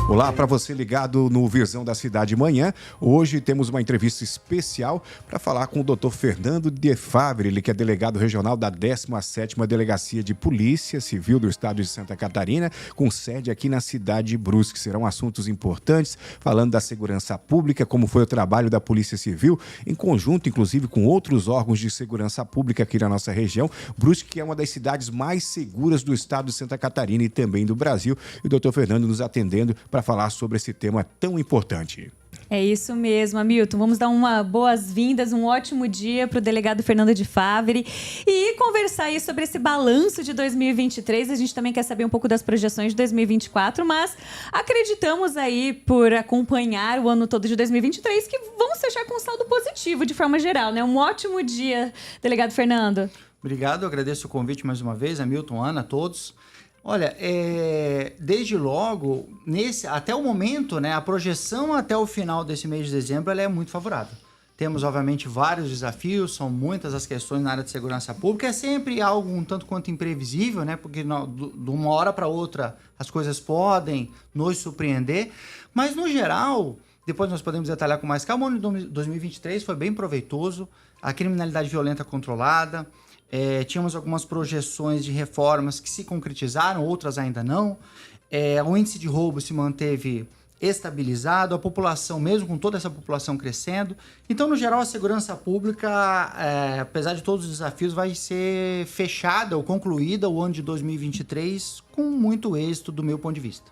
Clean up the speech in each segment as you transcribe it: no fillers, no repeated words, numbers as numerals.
Olá para você ligado no Visão da Cidade Manhã. Hoje temos uma entrevista especial para falar com o Dr. Fernando de Favre, ele que é delegado regional da 17ª Delegacia de Polícia Civil do Estado de Santa Catarina, com sede aqui na cidade de Brusque. Serão assuntos importantes, falando da segurança pública, como foi o trabalho da Polícia Civil, em conjunto, inclusive, com outros órgãos de segurança pública aqui na nossa região. Brusque, que é uma das cidades mais seguras do Estado de Santa Catarina e também do Brasil. E o Dr. Fernando nos atendendo para falar sobre esse tema tão importante. É isso mesmo, Hamilton. Vamos dar uma boas-vindas, um ótimo dia para o delegado Fernando de Favre e conversar aí sobre esse balanço de 2023. A gente também quer saber um pouco das projeções de 2024, mas acreditamos aí, por acompanhar o ano todo de 2023, que vamos fechar com um saldo positivo de forma geral, né? Um ótimo dia, delegado Fernando. Obrigado, eu agradeço o convite mais uma vez, Hamilton, Ana, a todos. Olha, desde logo, até o momento, né, a projeção até o final desse mês de dezembro ela é muito favorável. Temos, obviamente, vários desafios, são muitas as questões na área de segurança pública. É sempre algo um tanto quanto imprevisível, né, porque de uma hora para outra as coisas podem nos surpreender. Mas, no geral, depois nós podemos detalhar com mais calma, o ano de 2023 foi bem proveitoso, a criminalidade violenta controlada. Tínhamos algumas projeções de reformas que se concretizaram, outras ainda não. O índice de roubo se manteve estabilizado, a população, mesmo com toda essa população crescendo. Então, no geral, a segurança pública, apesar de todos os desafios, vai ser fechada ou concluída o ano de 2023 com muito êxito do meu ponto de vista.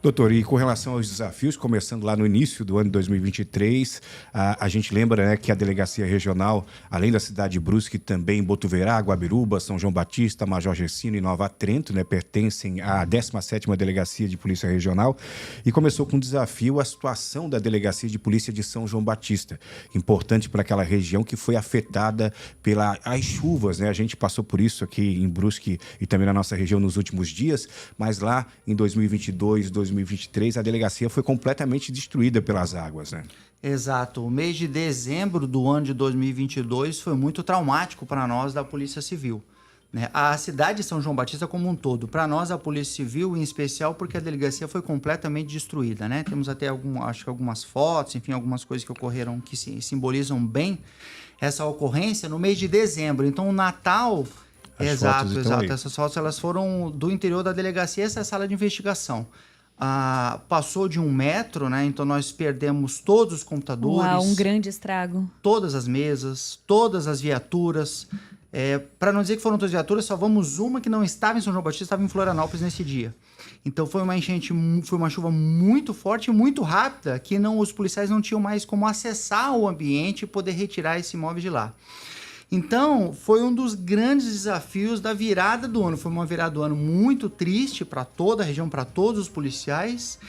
Doutor, e com relação aos desafios, começando lá no início do ano de 2023, a gente lembra, né, que a Delegacia Regional, além da cidade de Brusque, também Botuverá, Guabiruba, São João Batista, Major Gercino e Nova Trento, né, pertencem à 17ª Delegacia de Polícia Regional, e começou com um desafio a situação da Delegacia de Polícia de São João Batista, importante para aquela região que foi afetada pelas chuvas, né? A gente passou por isso aqui em Brusque e também na nossa região nos últimos dias, mas lá em 2022, 2023, a delegacia foi completamente destruída pelas águas, né? Exato. O mês de dezembro do ano de 2022 foi muito traumático para nós da Polícia Civil, né? A cidade de São João Batista como um todo, para nós a Polícia Civil em especial, porque a delegacia foi completamente destruída, né? Temos até algumas fotos, enfim, algumas coisas que ocorreram que simbolizam bem essa ocorrência no mês de dezembro. Então, o Natal... Exato. Essas fotos elas foram do interior da delegacia, essa é a sala de investigação. Passou de 1 metro, né? Então nós perdemos todos os computadores. Uau, um grande estrago. Todas as mesas, todas as viaturas. Para não dizer que foram todas as viaturas, só vamos uma que não estava em São João Batista, estava em Florianópolis nesse dia. Então foi uma enchente, foi uma chuva muito forte e muito rápida, que os policiais não tinham mais como acessar o ambiente e poder retirar esse imóvel de lá. Então, foi um dos grandes desafios da virada do ano. Foi uma virada do ano muito triste para toda a região, para todos os policiais.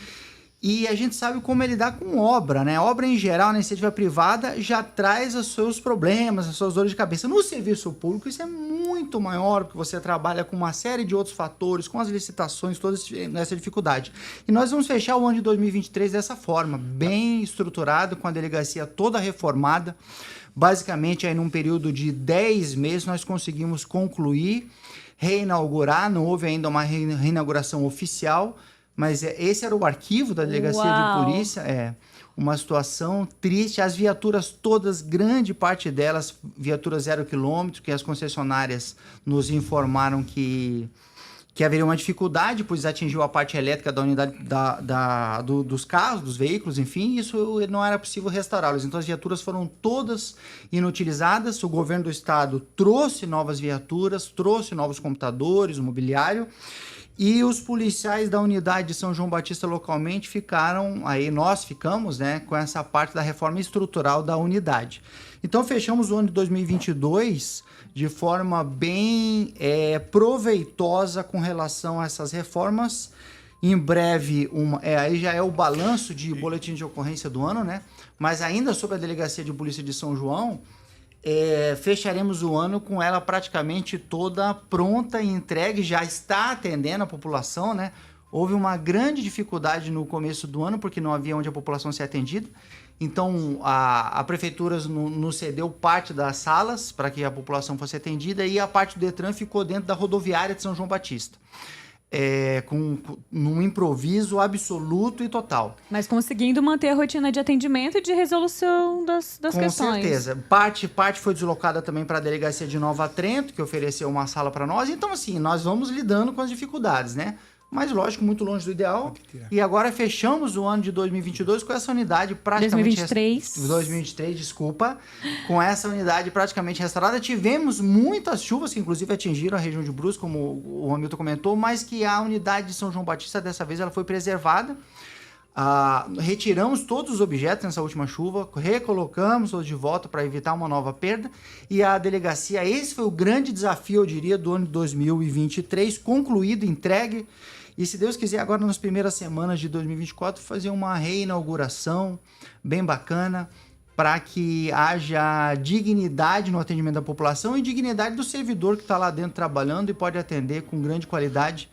E a gente sabe como é lidar com obra, né? Obra em geral, na iniciativa privada, já traz os seus problemas, as suas dores de cabeça. No serviço público, isso é muito maior, porque você trabalha com uma série de outros fatores, com as licitações, toda essa dificuldade. E nós vamos fechar o ano de 2023 dessa forma, bem estruturado, com a delegacia toda reformada. Basicamente, aí num período de 10 meses, nós conseguimos concluir, reinaugurar. Não houve ainda uma reinauguração oficial, mas esse era o arquivo da Delegacia de Polícia. Uma situação triste. As viaturas todas, grande parte delas, viaturas 0 km, que as concessionárias nos informaram que haveria uma dificuldade, pois atingiu a parte elétrica da unidade dos carros, dos veículos, enfim, isso não era possível restaurá-los. Então as viaturas foram todas inutilizadas, o governo do estado trouxe novas viaturas, trouxe novos computadores, mobiliário, e os policiais da unidade de São João Batista localmente nós ficamos, né, com essa parte da reforma estrutural da unidade. Então fechamos o ano de 2022 de forma bem proveitosa com relação a essas reformas. Em breve, aí já é o balanço de boletim de ocorrência do ano, né? Mas ainda sobre a Delegacia de Polícia de São João, fecharemos o ano com ela praticamente toda pronta e entregue, já está atendendo a população, né? Houve uma grande dificuldade no começo do ano, porque não havia onde a população ser atendida. Então, a prefeitura nos cedeu parte das salas para que a população fosse atendida e a parte do Detran ficou dentro da rodoviária de São João Batista. num improviso absoluto e total. Mas conseguindo manter a rotina de atendimento e de resolução das questões. Com certeza. Parte foi deslocada também para a delegacia de Nova Trento, que ofereceu uma sala para nós. Então, assim, nós vamos lidando com as dificuldades, né? Mas, lógico, muito longe do ideal. E agora fechamos o ano de 2022 com essa unidade praticamente... 2023, desculpa. Com essa unidade praticamente restaurada. Tivemos muitas chuvas que, inclusive, atingiram a região de Brusque, como o Hamilton comentou, mas que a unidade de São João Batista, dessa vez, ela foi preservada. Retiramos todos os objetos nessa última chuva, recolocamos todos de volta para evitar uma nova perda. E a delegacia, esse foi o grande desafio, eu diria, do ano de 2023, concluído, entregue. E se Deus quiser, agora nas primeiras semanas de 2024, fazer uma reinauguração bem bacana, para que haja dignidade no atendimento da população e dignidade do servidor que está lá dentro trabalhando e pode atender com grande qualidade.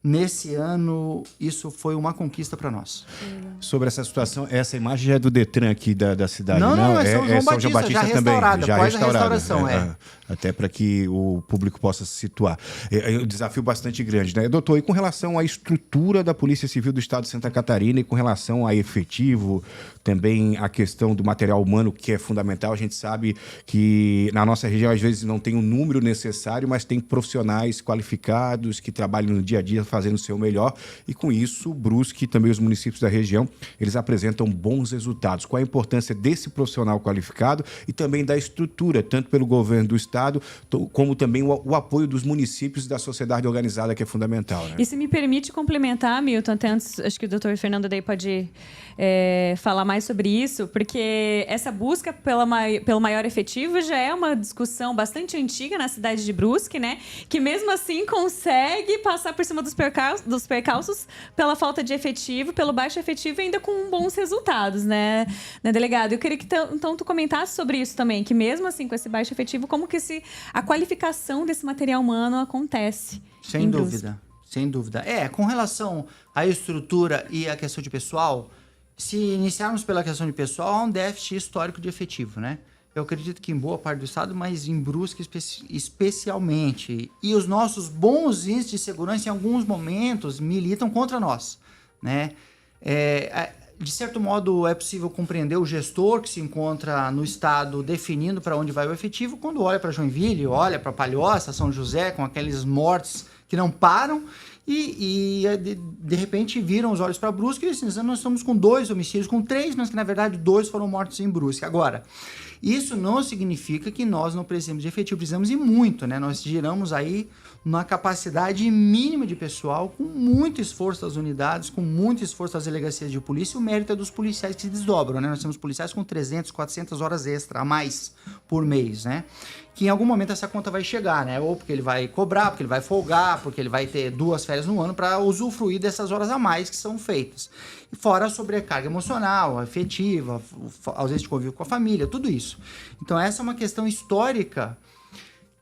Nesse ano, isso foi uma conquista para nós. Sobre essa situação, essa imagem já é do Detran aqui da cidade, não? É São João Batista já também. Restaurada, já após restaurada. A restauração, Até para que o público possa se situar. É um desafio bastante grande, né? Doutor, e com relação à estrutura da Polícia Civil do Estado de Santa Catarina e com relação a efetivo, também a questão do material humano, que é fundamental, a gente sabe que na nossa região, às vezes, não tem o número necessário, mas tem profissionais qualificados que trabalham no dia a dia fazendo o seu melhor, e com isso, Brusque e também os municípios da região, eles apresentam bons resultados. Qual a importância desse profissional qualificado e também da estrutura, tanto pelo governo do Estado, como também o apoio dos municípios e da sociedade organizada, que é fundamental, né? E se me permite complementar, Milton, até antes, acho que o doutor Fernando daí pode falar mais sobre isso, porque essa busca pelo maior efetivo já é uma discussão bastante antiga na cidade de Brusque, né? Que mesmo assim consegue passar por cima dos percalços pela falta de efetivo, pelo baixo efetivo e ainda com bons resultados, né, delegado? Eu queria que então tu comentasse sobre isso também, que mesmo assim com esse baixo efetivo, como que a qualificação desse material humano acontece? Sem dúvida. Com relação à estrutura e à questão de pessoal, se iniciarmos pela questão de pessoal, há um déficit histórico de efetivo, né? Eu acredito que em boa parte do estado, mas em Brusque especialmente. E os nossos bons índices de segurança, em alguns momentos, militam contra nós, né? De certo modo, é possível compreender o gestor que se encontra no estado definindo para onde vai o efetivo, quando olha para Joinville, olha para Palhoça, São José, com aqueles mortes que não param, e de repente viram os olhos para Brusque e dizem, nós estamos com 2 homicídios, com 3, mas que na verdade 2 foram mortos em Brusque. Agora, isso não significa que nós não precisamos de efetivo, precisamos ir muito, né? Nós giramos aí uma capacidade mínima de pessoal, com muito esforço das unidades, com muito esforço das delegacias de polícia, o mérito é dos policiais que se desdobram, né? Nós temos policiais com 300, 400 horas extra a mais por mês, né? Que em algum momento essa conta vai chegar, né? Ou porque ele vai cobrar, porque ele vai folgar, porque ele vai ter 2 férias no ano para usufruir dessas horas a mais que são feitas. E fora a sobrecarga emocional, afetiva, ausência de convívio com a família, tudo isso. Então essa é uma questão histórica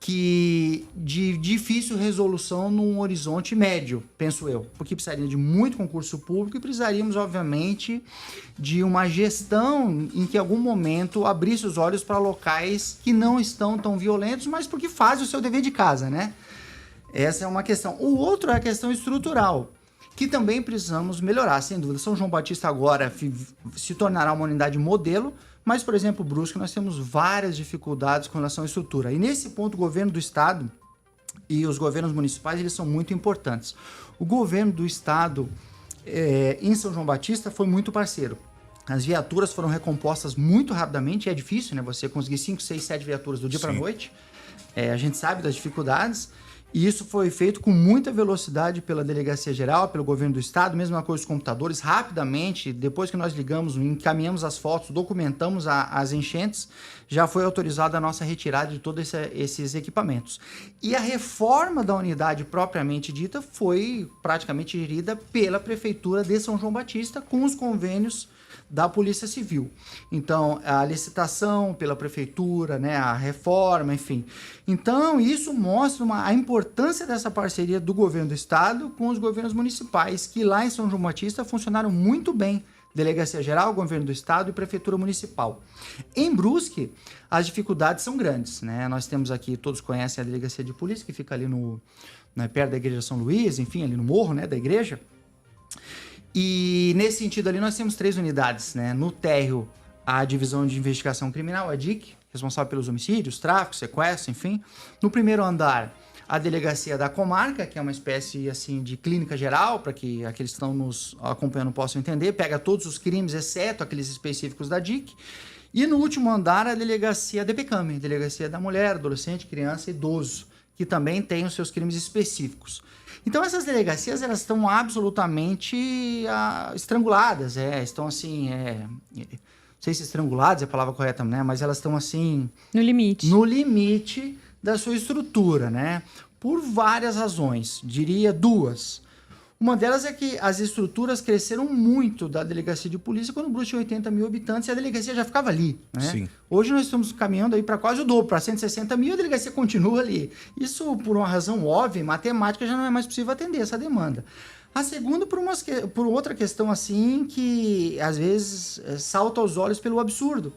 de difícil resolução num horizonte médio, penso eu, porque precisaria de muito concurso público e precisaríamos, obviamente, de uma gestão em que em algum momento abrisse os olhos para locais que não estão tão violentos, mas porque fazem o seu dever de casa, né? Essa é uma questão. O outro é a questão estrutural, que também precisamos melhorar, sem dúvida. São João Batista agora se tornará uma unidade modelo, mas, por exemplo, Brusque, nós temos várias dificuldades com relação à estrutura. E nesse ponto, o governo do estado e os governos municipais, eles são muito importantes. O governo do estado, em São João Batista, foi muito parceiro. As viaturas foram recompostas muito rapidamente, é difícil, né? Você conseguir 5, 6, 7 viaturas do dia para a noite. A gente sabe das dificuldades. E isso foi feito com muita velocidade pela Delegacia Geral, pelo governo do estado, mesma coisa os computadores, rapidamente, depois que nós ligamos, encaminhamos as fotos, documentamos as enchentes, já foi autorizada a nossa retirada de todos esses equipamentos. E a reforma da unidade propriamente dita foi praticamente gerida pela Prefeitura de São João Batista, com os convênios da Polícia Civil. Então, a licitação pela Prefeitura, né, a reforma, enfim. Então, isso mostra a importância dessa parceria do governo do estado com os governos municipais, que lá em São João Batista funcionaram muito bem. Delegacia Geral, Governo do Estado e Prefeitura Municipal. Em Brusque, as dificuldades são grandes, né? Nós temos aqui, todos conhecem a Delegacia de Polícia, que fica ali no né, perto da igreja São Luís, enfim, ali no morro, né, da igreja. E nesse sentido ali nós temos 3 unidades, né? No térreo, a Divisão de Investigação Criminal, a DIC, responsável pelos homicídios, tráfico, sequestro, enfim. No primeiro andar, a Delegacia da Comarca, que é uma espécie assim de clínica geral, para que aqueles que estão nos acompanhando possam entender, pega todos os crimes, exceto aqueles específicos da DIC. E no último andar, a Delegacia DPCAM, Delegacia da Mulher, Adolescente, Criança e Idoso, que também tem os seus crimes específicos. Então essas delegacias, elas estão absolutamente estranguladas, estão assim, não sei se estranguladas é a palavra correta, né? Mas elas estão assim... No limite. No limite da sua estrutura, né? Por várias razões, diria 2. Uma delas é que as estruturas cresceram muito da delegacia de polícia quando o Brusque tinha 80 mil habitantes e a delegacia já ficava ali, né? Sim. Hoje nós estamos caminhando aí para quase o dobro, para 160 mil, a delegacia continua ali. Isso, por uma razão óbvia, matemática, já não é mais possível atender essa demanda. A segunda, por outra questão assim, que às vezes salta aos olhos pelo absurdo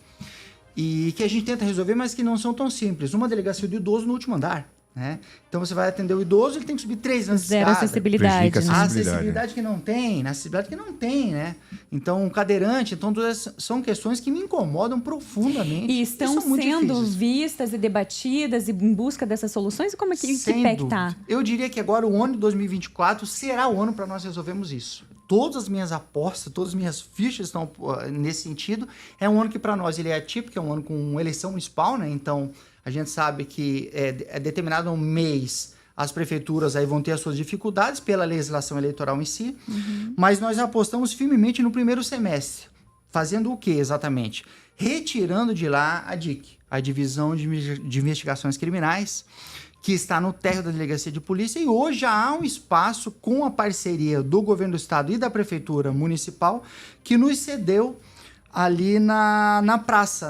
e que a gente tenta resolver, mas que não são tão simples. Uma delegacia do idoso no último andar, né? Então você vai atender o idoso, ele tem que subir 3 anos de Zero escada. acessibilidade, né? A acessibilidade que não tem, né? Então, cadeirante, então são questões que me incomodam profundamente. E estão sendo vistas e debatidas e em busca dessas soluções? Como é que pé que tá? Eu diria que agora o ano de 2024 será o ano para nós resolvermos isso. Todas as minhas apostas, todas as minhas fichas estão nesse sentido. É um ano que para nós ele é atípico, é um ano com eleição municipal, né? Então, a gente sabe que é determinado um mês as prefeituras aí vão ter as suas dificuldades pela legislação eleitoral em si, mas nós apostamos firmemente no primeiro semestre. Fazendo o que exatamente? Retirando de lá a DIC, a Divisão de Investigações Criminais, que está no térreo da Delegacia de Polícia, e hoje já há um espaço com a parceria do Governo do Estado e da Prefeitura Municipal que nos cedeu ali na praça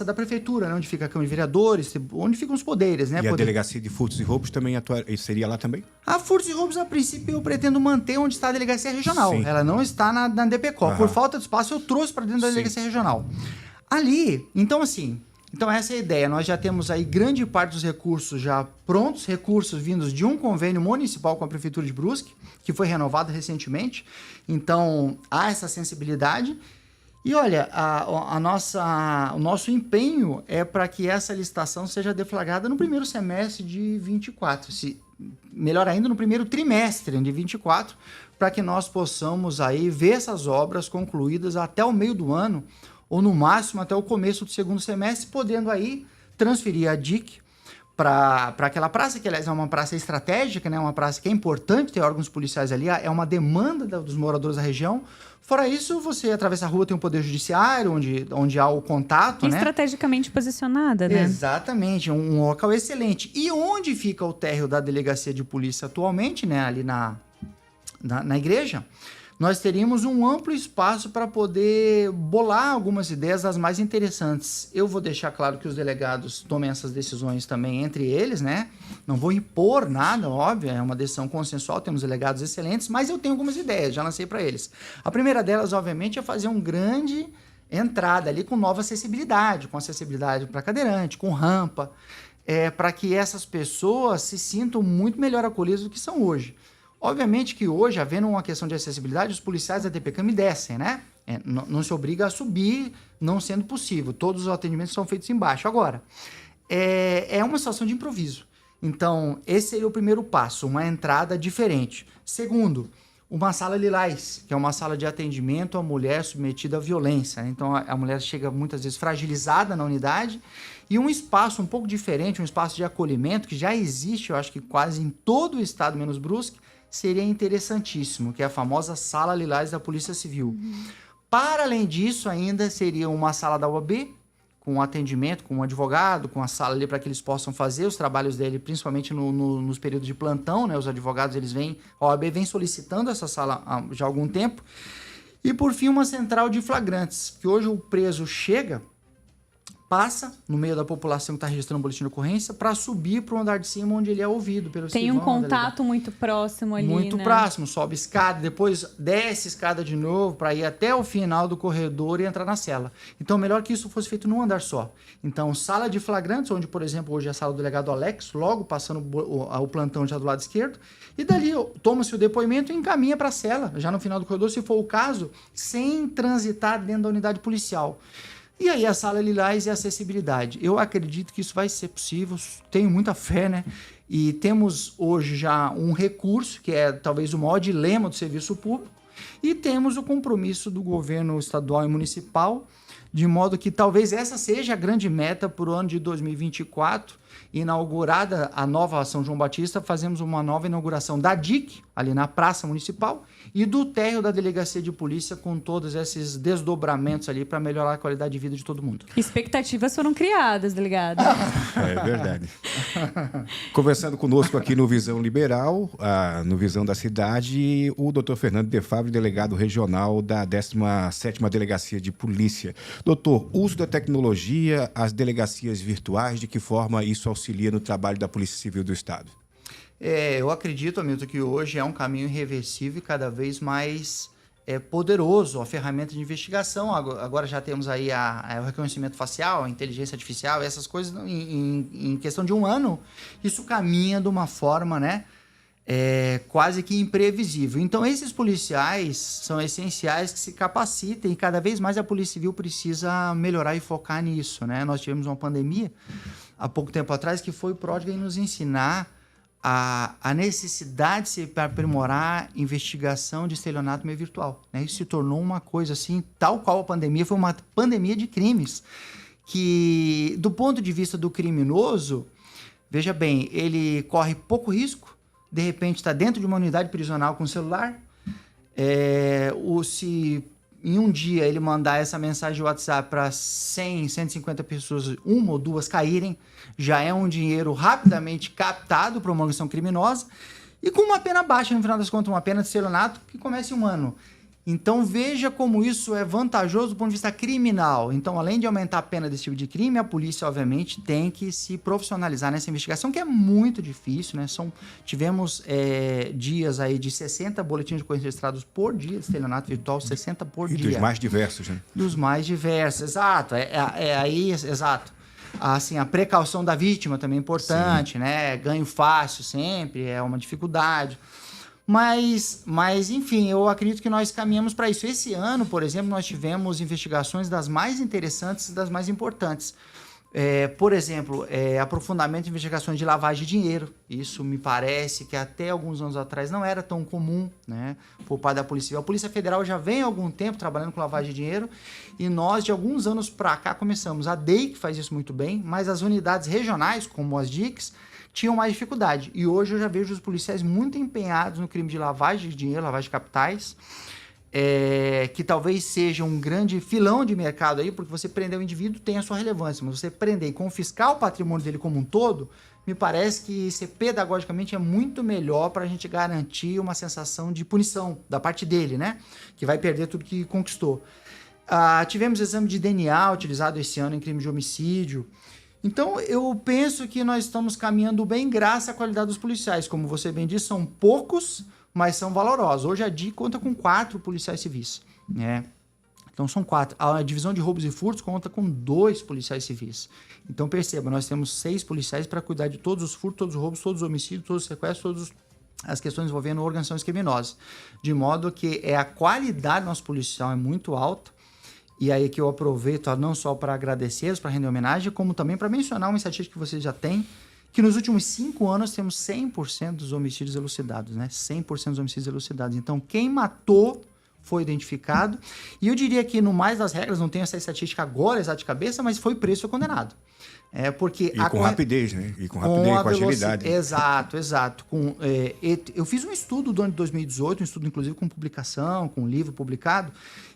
da prefeitura, né, onde fica a Câmara de Vereadores, onde ficam os poderes, né? E a delegacia de furtos e roubos também seria lá também? A furtos e roubos, a princípio, eu pretendo manter onde está a delegacia regional. Sim. Ela não está na DPCO. Por falta de espaço, eu trouxe para dentro da delegacia regional. Ali, então essa é a ideia. Nós já temos aí grande parte dos recursos já prontos, recursos vindos de um convênio municipal com a Prefeitura de Brusque, que foi renovado recentemente. Então, há essa sensibilidade. E olha, o nosso empenho é para que essa licitação seja deflagrada no primeiro semestre de 24, melhor ainda no primeiro trimestre de 24, para que nós possamos aí ver essas obras concluídas até o meio do ano, ou no máximo até o começo do segundo semestre, podendo aí transferir a DIC para aquela praça, que aliás é uma praça estratégica, né? Uma praça que é importante ter órgãos policiais ali, é uma demanda dos moradores da região. Fora isso, você atravessa a rua, tem um poder judiciário, onde há o contato, né? Estrategicamente posicionada, né? Exatamente, um local excelente. E onde fica o térreo da Delegacia de Polícia atualmente, né? Ali na igreja, nós teríamos um amplo espaço para poder bolar algumas ideias das mais interessantes. Eu vou deixar claro que os delegados tomem essas decisões também entre eles, né? Não vou impor nada, óbvio, é uma decisão consensual, temos delegados excelentes, mas eu tenho algumas ideias, já lancei para eles. A primeira delas, obviamente, é fazer uma grande entrada ali com nova acessibilidade, com acessibilidade para cadeirante, com rampa, para que essas pessoas se sintam muito melhor acolhidas do que são hoje. Obviamente que hoje, havendo uma questão de acessibilidade, os policiais da DPCAM descem, né? Não se obriga a subir, não sendo possível. Todos os atendimentos são feitos embaixo. Agora, é uma situação de improviso. Então, esse seria o primeiro passo, uma entrada diferente. Segundo, uma sala lilás, que é uma sala de atendimento à mulher submetida à violência, né? Então, a mulher chega muitas vezes fragilizada na unidade, e um espaço um pouco diferente, um espaço de acolhimento, que já existe, eu acho que quase em todo o estado, menos Brusque, seria interessantíssimo, que é a famosa Sala Lilás da Polícia Civil. Para além disso, ainda seria uma sala da UAB, com atendimento, com um advogado, com a sala ali para que eles possam fazer os trabalhos dele, principalmente nos períodos de plantão, né? Os advogados, a OAB vem solicitando essa sala há já algum tempo. E, por fim, uma central de flagrantes, que hoje o preso chega, passa no meio da população que está registrando o boletim de ocorrência para subir para o andar de cima, onde ele é ouvido pelo Tem um contato muito próximo ali, muito né? próximo, sobe escada, depois desce escada de novo para ir até o final do corredor e entrar na cela. Então, melhor que isso fosse feito num andar só. Então, sala de flagrantes, onde, por exemplo, hoje é a sala do delegado Alex, logo passando o plantão já do lado esquerdo, e dali toma-se o depoimento e encaminha para a cela, já no final do corredor, se for o caso, sem transitar dentro da unidade policial. E aí a sala lilás e a acessibilidade. Eu acredito que isso vai ser possível, tenho muita fé, né? E temos hoje já um recurso, que é talvez o maior dilema do serviço público, e temos o compromisso do governo estadual e municipal, de modo que talvez essa seja a grande meta para o ano de 2024, inaugurada a nova São João Batista, fazemos uma nova inauguração da DIC, ali na Praça Municipal, e do térreo da Delegacia de Polícia, com todos esses desdobramentos ali para melhorar a qualidade de vida de todo mundo. Expectativas foram criadas, delegado. É verdade. Conversando conosco aqui no Visão Liberal, no Visão da Cidade, o doutor Fernando de Favre, delegado regional da 17ª Delegacia de Polícia. Doutor, uso da tecnologia, as delegacias virtuais, de que forma isso auxilia no trabalho da Polícia Civil do Estado? Eu acredito, Hamilton, que hoje é um caminho irreversível e cada vez mais poderoso a ferramenta de investigação. Agora já temos aí o reconhecimento facial, a inteligência artificial, essas coisas em questão de um ano, isso caminha de uma forma, né, quase que imprevisível. Então, esses policiais são essenciais que se capacitem e cada vez mais a Polícia Civil precisa melhorar e focar nisso, né? Nós tivemos uma pandemia há pouco tempo atrás que foi pródiga em nos ensinar a necessidade de se aprimorar a investigação de estelionato meio virtual, né? Isso se tornou uma coisa assim, tal qual a pandemia, foi uma pandemia de crimes, que do ponto de vista do criminoso, veja bem, ele corre pouco risco, de repente está dentro de uma unidade prisional com celular, se em um dia ele mandar essa mensagem de WhatsApp para 100, 150 pessoas, uma ou duas caírem, já é um dinheiro rapidamente captado para uma organização criminosa e com uma pena baixa, no final das contas, uma pena de estelionato que começa em um ano. Então veja como isso é vantajoso do ponto de vista criminal. Então, além de aumentar a pena desse tipo de crime, a polícia, obviamente, tem que se profissionalizar nessa investigação, que é muito difícil, né? Tivemos dias aí de 60 boletins de ocorrência registrados por dia de estelionato virtual, 60 por dia. E dos mais diversos, né? Dos mais diversos, exato. Exato. Assim, a precaução da vítima também é importante, né? Ganho fácil sempre, é uma dificuldade. Mas, enfim, eu acredito que nós caminhamos para isso. Esse ano, por exemplo, nós tivemos investigações das mais interessantes e das mais importantes. Por exemplo, aprofundamento de investigações de lavagem de dinheiro. Isso me parece que até alguns anos atrás não era tão comum, né, por parte da Polícia Civil. A Polícia Federal já vem há algum tempo trabalhando com lavagem de dinheiro e nós, de alguns anos para cá, começamos. A DEIC faz isso muito bem, mas as unidades regionais, como as DICs, tinham mais dificuldade. E hoje eu já vejo os policiais muito empenhados no crime de lavagem de dinheiro, lavagem de capitais, que talvez seja um grande filão de mercado aí, porque você prender o indivíduo tem a sua relevância, mas você prender e confiscar o patrimônio dele como um todo, me parece que isso pedagogicamente é muito melhor para a gente garantir uma sensação de punição da parte dele, né? Que vai perder tudo que conquistou. Tivemos exame de DNA utilizado esse ano em crime de homicídio. Então, eu penso que nós estamos caminhando bem graças à qualidade dos policiais. Como você bem disse, são poucos, mas são valorosos. Hoje a DIC conta com 4 policiais civis, né? Então, são 4. A divisão de roubos e furtos conta com 2 policiais civis. Então, perceba, nós temos 6 policiais para cuidar de todos os furtos, todos os roubos, todos os homicídios, todos os sequestros, todas as questões envolvendo organizações criminosas. De modo que a qualidade do nosso policial é muito alta. E aí que eu aproveito não só para agradecê-los, para render homenagem, como também para mencionar uma estatística que vocês já têm, que nos últimos 5 anos temos 100% dos homicídios elucidados, né? 100% dos homicídios elucidados. Então, quem matou foi identificado. E eu diria que, no mais das regras, não tenho essa estatística agora exata de cabeça, mas foi preso e foi condenado. Porque com rapidez, né? E com rapidez, com agilidade. Exato. Eu fiz um estudo do ano de 2018, um estudo inclusive com publicação, com um livro publicado,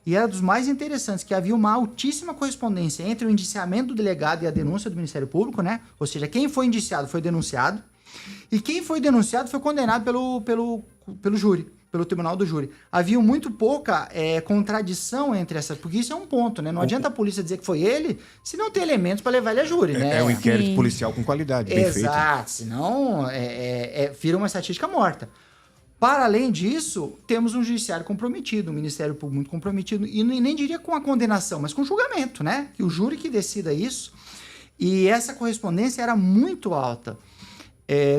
e era dos mais interessantes, que havia uma altíssima correspondência entre o indiciamento do delegado e a denúncia do Ministério Público, né? Ou seja, quem foi indiciado foi denunciado, e quem foi denunciado foi condenado pelo júri, pelo tribunal do júri. Havia muito pouca contradição entre essas, porque isso é um ponto, né? Não adianta a polícia dizer que foi ele, se não tem elementos para levar ele a júri, né? É um inquérito Sim. policial com qualidade, bem feito. Exato, senão vira uma estatística morta. Para além disso, temos um judiciário comprometido, um Ministério Público muito comprometido, e nem diria com a condenação, mas com o julgamento, né? Que o júri que decida isso. E essa correspondência era muito alta.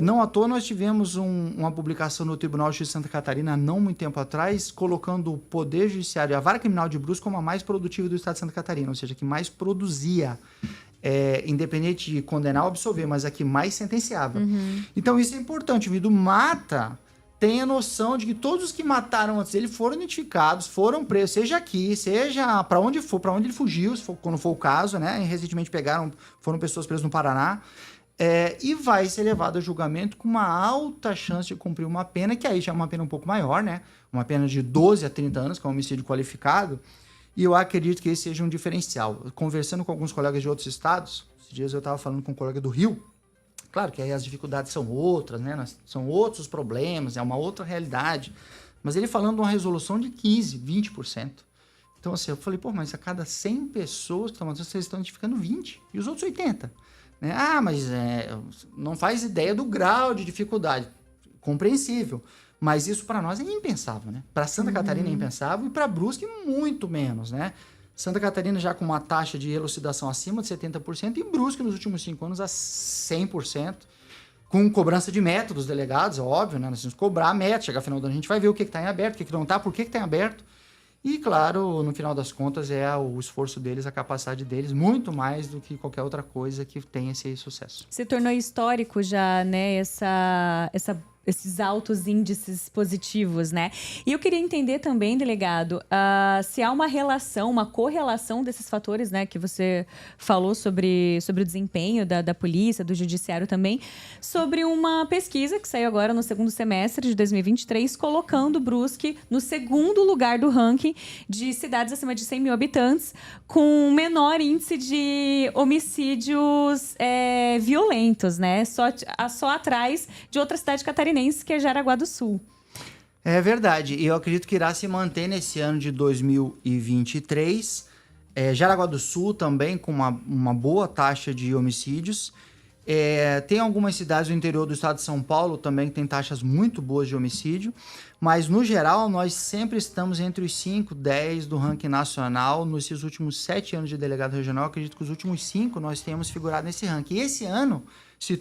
Não à toa nós tivemos uma publicação no Tribunal de Justiça de Santa Catarina, não muito tempo atrás, colocando o Poder Judiciário e a Vara Criminal de Brusque como a mais produtiva do Estado de Santa Catarina, ou seja, que mais produzia, independente de condenar ou absolver, mas a que mais sentenciava. Então isso é importante, o indivíduo mata... tem a noção de que todos os que mataram antes dele foram identificados, foram presos, seja aqui, seja para onde for, para onde ele fugiu, quando for o caso, né? Recentemente foram pessoas presas no Paraná, e vai ser levado a julgamento com uma alta chance de cumprir uma pena, que aí já é uma pena um pouco maior, né? Uma pena de 12 a 30 anos, que é um homicídio qualificado, e eu acredito que esse seja um diferencial. Conversando com alguns colegas de outros estados, esses dias eu estava falando com um colega do Rio. Claro que aí as dificuldades são outras, né? São outros problemas, é uma outra realidade. Mas ele falando de uma resolução de 15%, 20%. Então, assim, eu falei, mas a cada 100 pessoas que estão matando, vocês estão identificando 20. E os outros 80? Né? Mas não faz ideia do grau de dificuldade. Compreensível. Mas isso para nós é impensável, né? Para Santa Catarina é impensável e para Brusque muito menos, né? Santa Catarina já com uma taxa de elucidação acima de 70% e Brusque nos últimos 5 anos a 100%, com cobrança de meta dos delegados, óbvio, né? Nós temos que cobrar a meta, chegar ao final do ano a gente vai ver o que está em aberto, o que não está, por que está em aberto. E, claro, no final das contas, o esforço deles, a capacidade deles, muito mais do que qualquer outra coisa que tenha esse sucesso. Se tornou histórico já, né, esses altos índices positivos, né? E eu queria entender também, delegado, se há uma relação, uma correlação desses fatores, né, que você falou sobre o desempenho da polícia, do judiciário também, sobre uma pesquisa que saiu agora no segundo semestre de 2023, colocando Brusque no segundo lugar do ranking de cidades acima de 100 mil habitantes, com menor índice de homicídios violentos, né? Só atrás de outra cidade catarinense, que é Jaraguá do Sul. É verdade, e eu acredito que irá se manter nesse ano de 2023. Jaraguá do Sul também com uma boa taxa de homicídios. Tem algumas cidades do interior do estado de São Paulo também que tem taxas muito boas de homicídio, mas no geral nós sempre estamos entre os 5, 10 do ranking nacional. Nesses últimos 7 anos de delegado regional, acredito que os últimos 5 nós temos figurado nesse ranking. E esse ano, se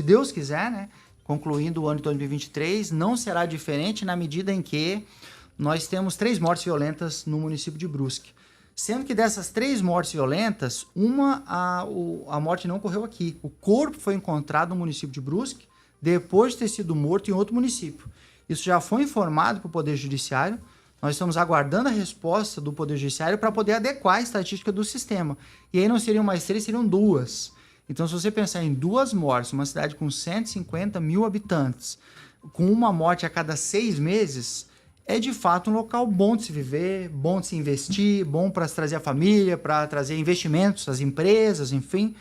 Deus quiser, né? Concluindo o ano de 2023, não será diferente na medida em que nós temos 3 mortes violentas no município de Brusque. Sendo que dessas 3 mortes violentas, a morte não ocorreu aqui. O corpo foi encontrado no município de Brusque, depois de ter sido morto em outro município. Isso já foi informado para o Poder Judiciário. Nós estamos aguardando a resposta do Poder Judiciário para poder adequar a estatística do sistema. E aí não seriam mais 3, seriam 2. Então, se você pensar em 2 mortes, uma cidade com 150 mil habitantes, com uma morte a cada 6 meses, é de fato um local bom de se viver, bom de se investir, bom para trazer a família, para trazer investimentos, as empresas, enfim.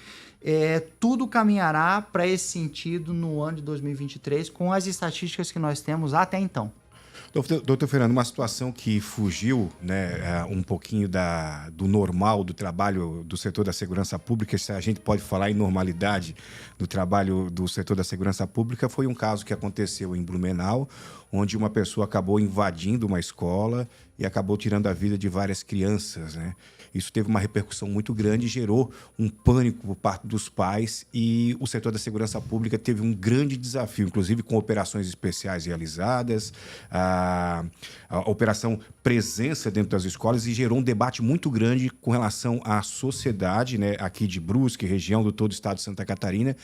Tudo caminhará para esse sentido no ano de 2023, com as estatísticas que nós temos até então. Doutor Fernando, uma situação que fugiu, né, um pouquinho do normal do trabalho do setor da segurança pública, se a gente pode falar em normalidade do trabalho do setor da segurança pública, foi um caso que aconteceu em Blumenau, onde uma pessoa acabou invadindo uma escola e acabou tirando a vida de várias crianças, né? Isso teve uma repercussão muito grande e gerou um pânico por parte dos pais, e o setor da segurança pública teve um grande desafio, inclusive com operações especiais realizadas, a operação presença dentro das escolas, e gerou um debate muito grande com relação à sociedade, né, aqui de Brusque, região do todo o estado de Santa Catarina,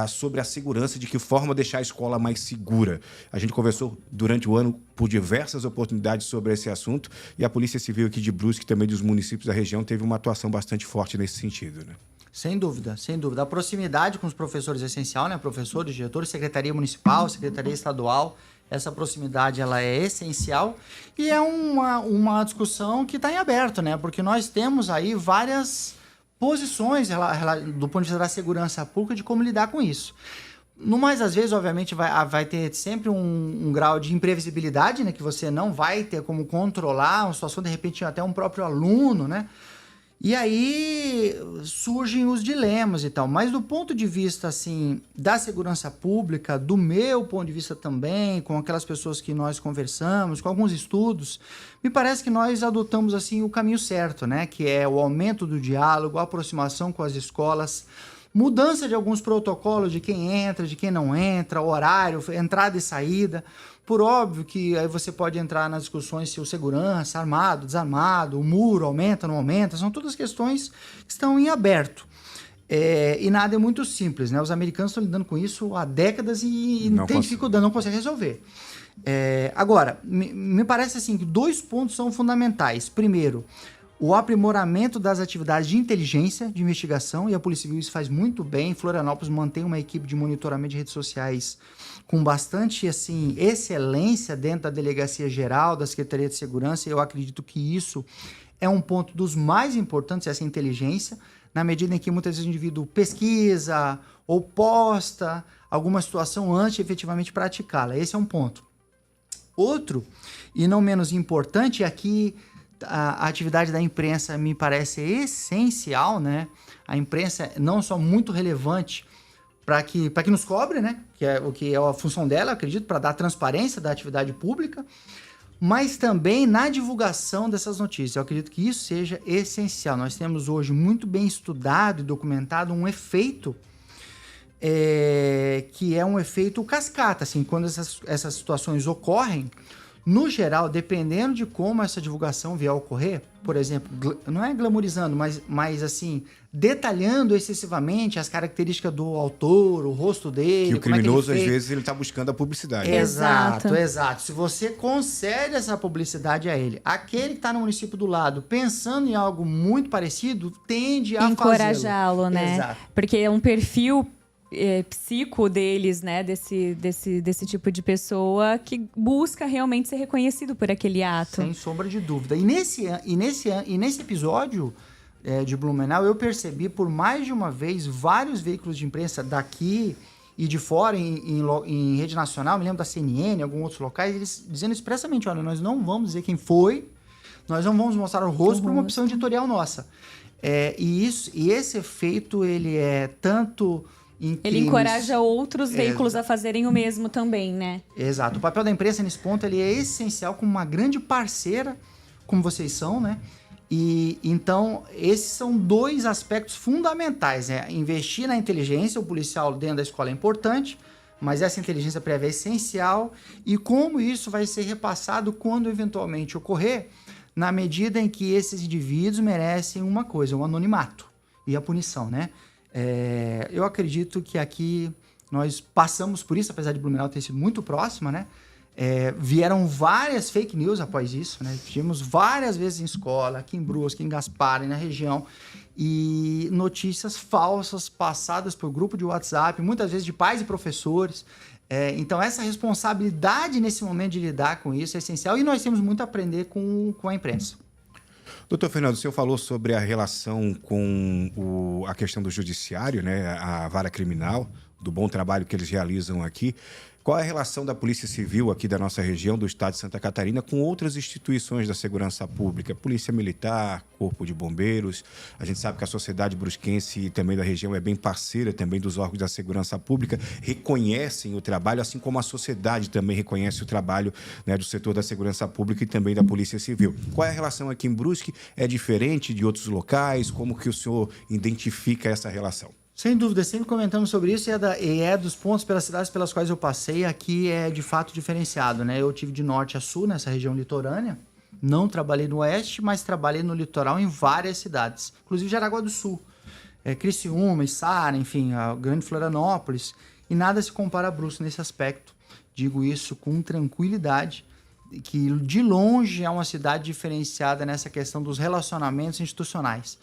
sobre a segurança, de que forma deixar a escola mais segura. A gente conversou durante o ano por diversas oportunidades sobre esse assunto, e a Polícia Civil aqui de Brusque, também dos municípios da região, teve uma atuação bastante forte nesse sentido, né? Sem dúvida, sem dúvida. A proximidade com os professores é essencial, né? Professores, diretores, secretaria municipal, secretaria estadual. Essa proximidade ela é essencial, e é uma discussão que está em aberto, né? Porque nós temos aí várias posições do ponto de vista da segurança pública de como lidar com isso. No mais, às vezes, obviamente, vai ter sempre um grau de imprevisibilidade, né? Que você não vai ter como controlar uma situação, de repente, até um próprio aluno, né? E aí surgem os dilemas e tal. Mas do ponto de vista, assim, da segurança pública, do meu ponto de vista também, com aquelas pessoas que nós conversamos, com alguns estudos, me parece que nós adotamos, assim, o caminho certo, né? Que é o aumento do diálogo, a aproximação com as escolas, mudança de alguns protocolos de quem entra, de quem não entra, horário, entrada e saída. Por óbvio que aí você pode entrar nas discussões se o segurança, armado, desarmado, o muro aumenta, não aumenta, são todas questões que estão em aberto. E nada é muito simples, né? Os americanos estão lidando com isso há décadas e não tem dificuldade, não conseguem resolver. Agora, me parece assim que 2 pontos são fundamentais. Primeiro, o aprimoramento das atividades de inteligência, de investigação, e a Polícia Civil isso faz muito bem. Florianópolis mantém uma equipe de monitoramento de redes sociais com bastante assim, excelência dentro da Delegacia Geral, da Secretaria de Segurança, e eu acredito que isso é um ponto dos mais importantes, essa inteligência, na medida em que muitas vezes o indivíduo pesquisa ou posta alguma situação antes de efetivamente praticá-la. Esse é um ponto. Outro, e não menos importante, é que a atividade da imprensa me parece essencial, né? A imprensa não só muito relevante para que nos cobre, né? Que é o que é a função dela, acredito, para dar transparência da atividade pública, mas também na divulgação dessas notícias. Eu acredito que isso seja essencial. Nós temos hoje muito bem estudado e documentado um efeito que é um efeito cascata, assim, quando essas situações ocorrem. No geral, dependendo de como essa divulgação vier a ocorrer, por exemplo, não é glamorizando, mas assim, detalhando excessivamente as características do autor, o rosto dele. Que o criminoso, às vezes, ele está buscando a publicidade. Exato. Se você concede essa publicidade a ele, aquele que está no município do lado, pensando em algo muito parecido, tende a encorajá-lo, né? Exato. Porque é um perfil psico deles, né, desse tipo de pessoa que busca realmente ser reconhecido por aquele ato. Sem sombra de dúvida. E nesse episódio de Blumenau, eu percebi por mais de uma vez vários veículos de imprensa daqui e de fora, em rede nacional, me lembro da CNN, em alguns outros locais, eles dizendo expressamente, olha, nós não vamos dizer quem foi, nós não vamos mostrar o rosto por uma opção editorial nossa. E esse efeito, ele é tanto... Ele encoraja outros veículos a fazerem o mesmo também, né? Exato. O papel da imprensa nesse ponto ele é essencial como uma grande parceira, como vocês são, né? E então, esses são 2 aspectos fundamentais, né? Investir na inteligência, o policial dentro da escola é importante, mas essa inteligência prévia é essencial. E como isso vai ser repassado quando eventualmente ocorrer, na medida em que esses indivíduos merecem uma coisa, o anonimato e a punição, né? Eu acredito que aqui nós passamos por isso, apesar de Blumenau ter sido muito próxima, né? Vieram várias fake news após isso, né? Tivemos várias vezes em escola, aqui em Brusque, em Gaspar, na região, e notícias falsas passadas por grupo de WhatsApp, muitas vezes de pais e professores. Então, essa responsabilidade nesse momento de lidar com isso é essencial e nós temos muito a aprender com a imprensa. Doutor Fernando, o senhor falou sobre a relação com a questão do judiciário, né, a vara criminal, do bom trabalho que eles realizam aqui. Qual é a relação da Polícia Civil aqui da nossa região, do estado de Santa Catarina, com outras instituições da segurança pública? Polícia Militar, Corpo de Bombeiros. A gente sabe que a sociedade brusquense e também da região é bem parceira também dos órgãos da segurança pública, reconhecem o trabalho, assim como a sociedade também reconhece o trabalho, né, do setor da segurança pública e também da Polícia Civil. Qual é a relação aqui em Brusque? É diferente de outros locais? Como que o senhor identifica essa relação? Sem dúvida, sempre comentamos sobre isso e é dos pontos pelas cidades pelas quais eu passei, aqui é de fato diferenciado, né? Eu tive de norte a sul, nessa região litorânea, não trabalhei no oeste, mas trabalhei no litoral em várias cidades, inclusive Jaraguá do Sul, Criciúma, Içara, enfim, a grande Florianópolis, e nada se compara a Brusque nesse aspecto. Digo isso com tranquilidade, que de longe é uma cidade diferenciada nessa questão dos relacionamentos institucionais.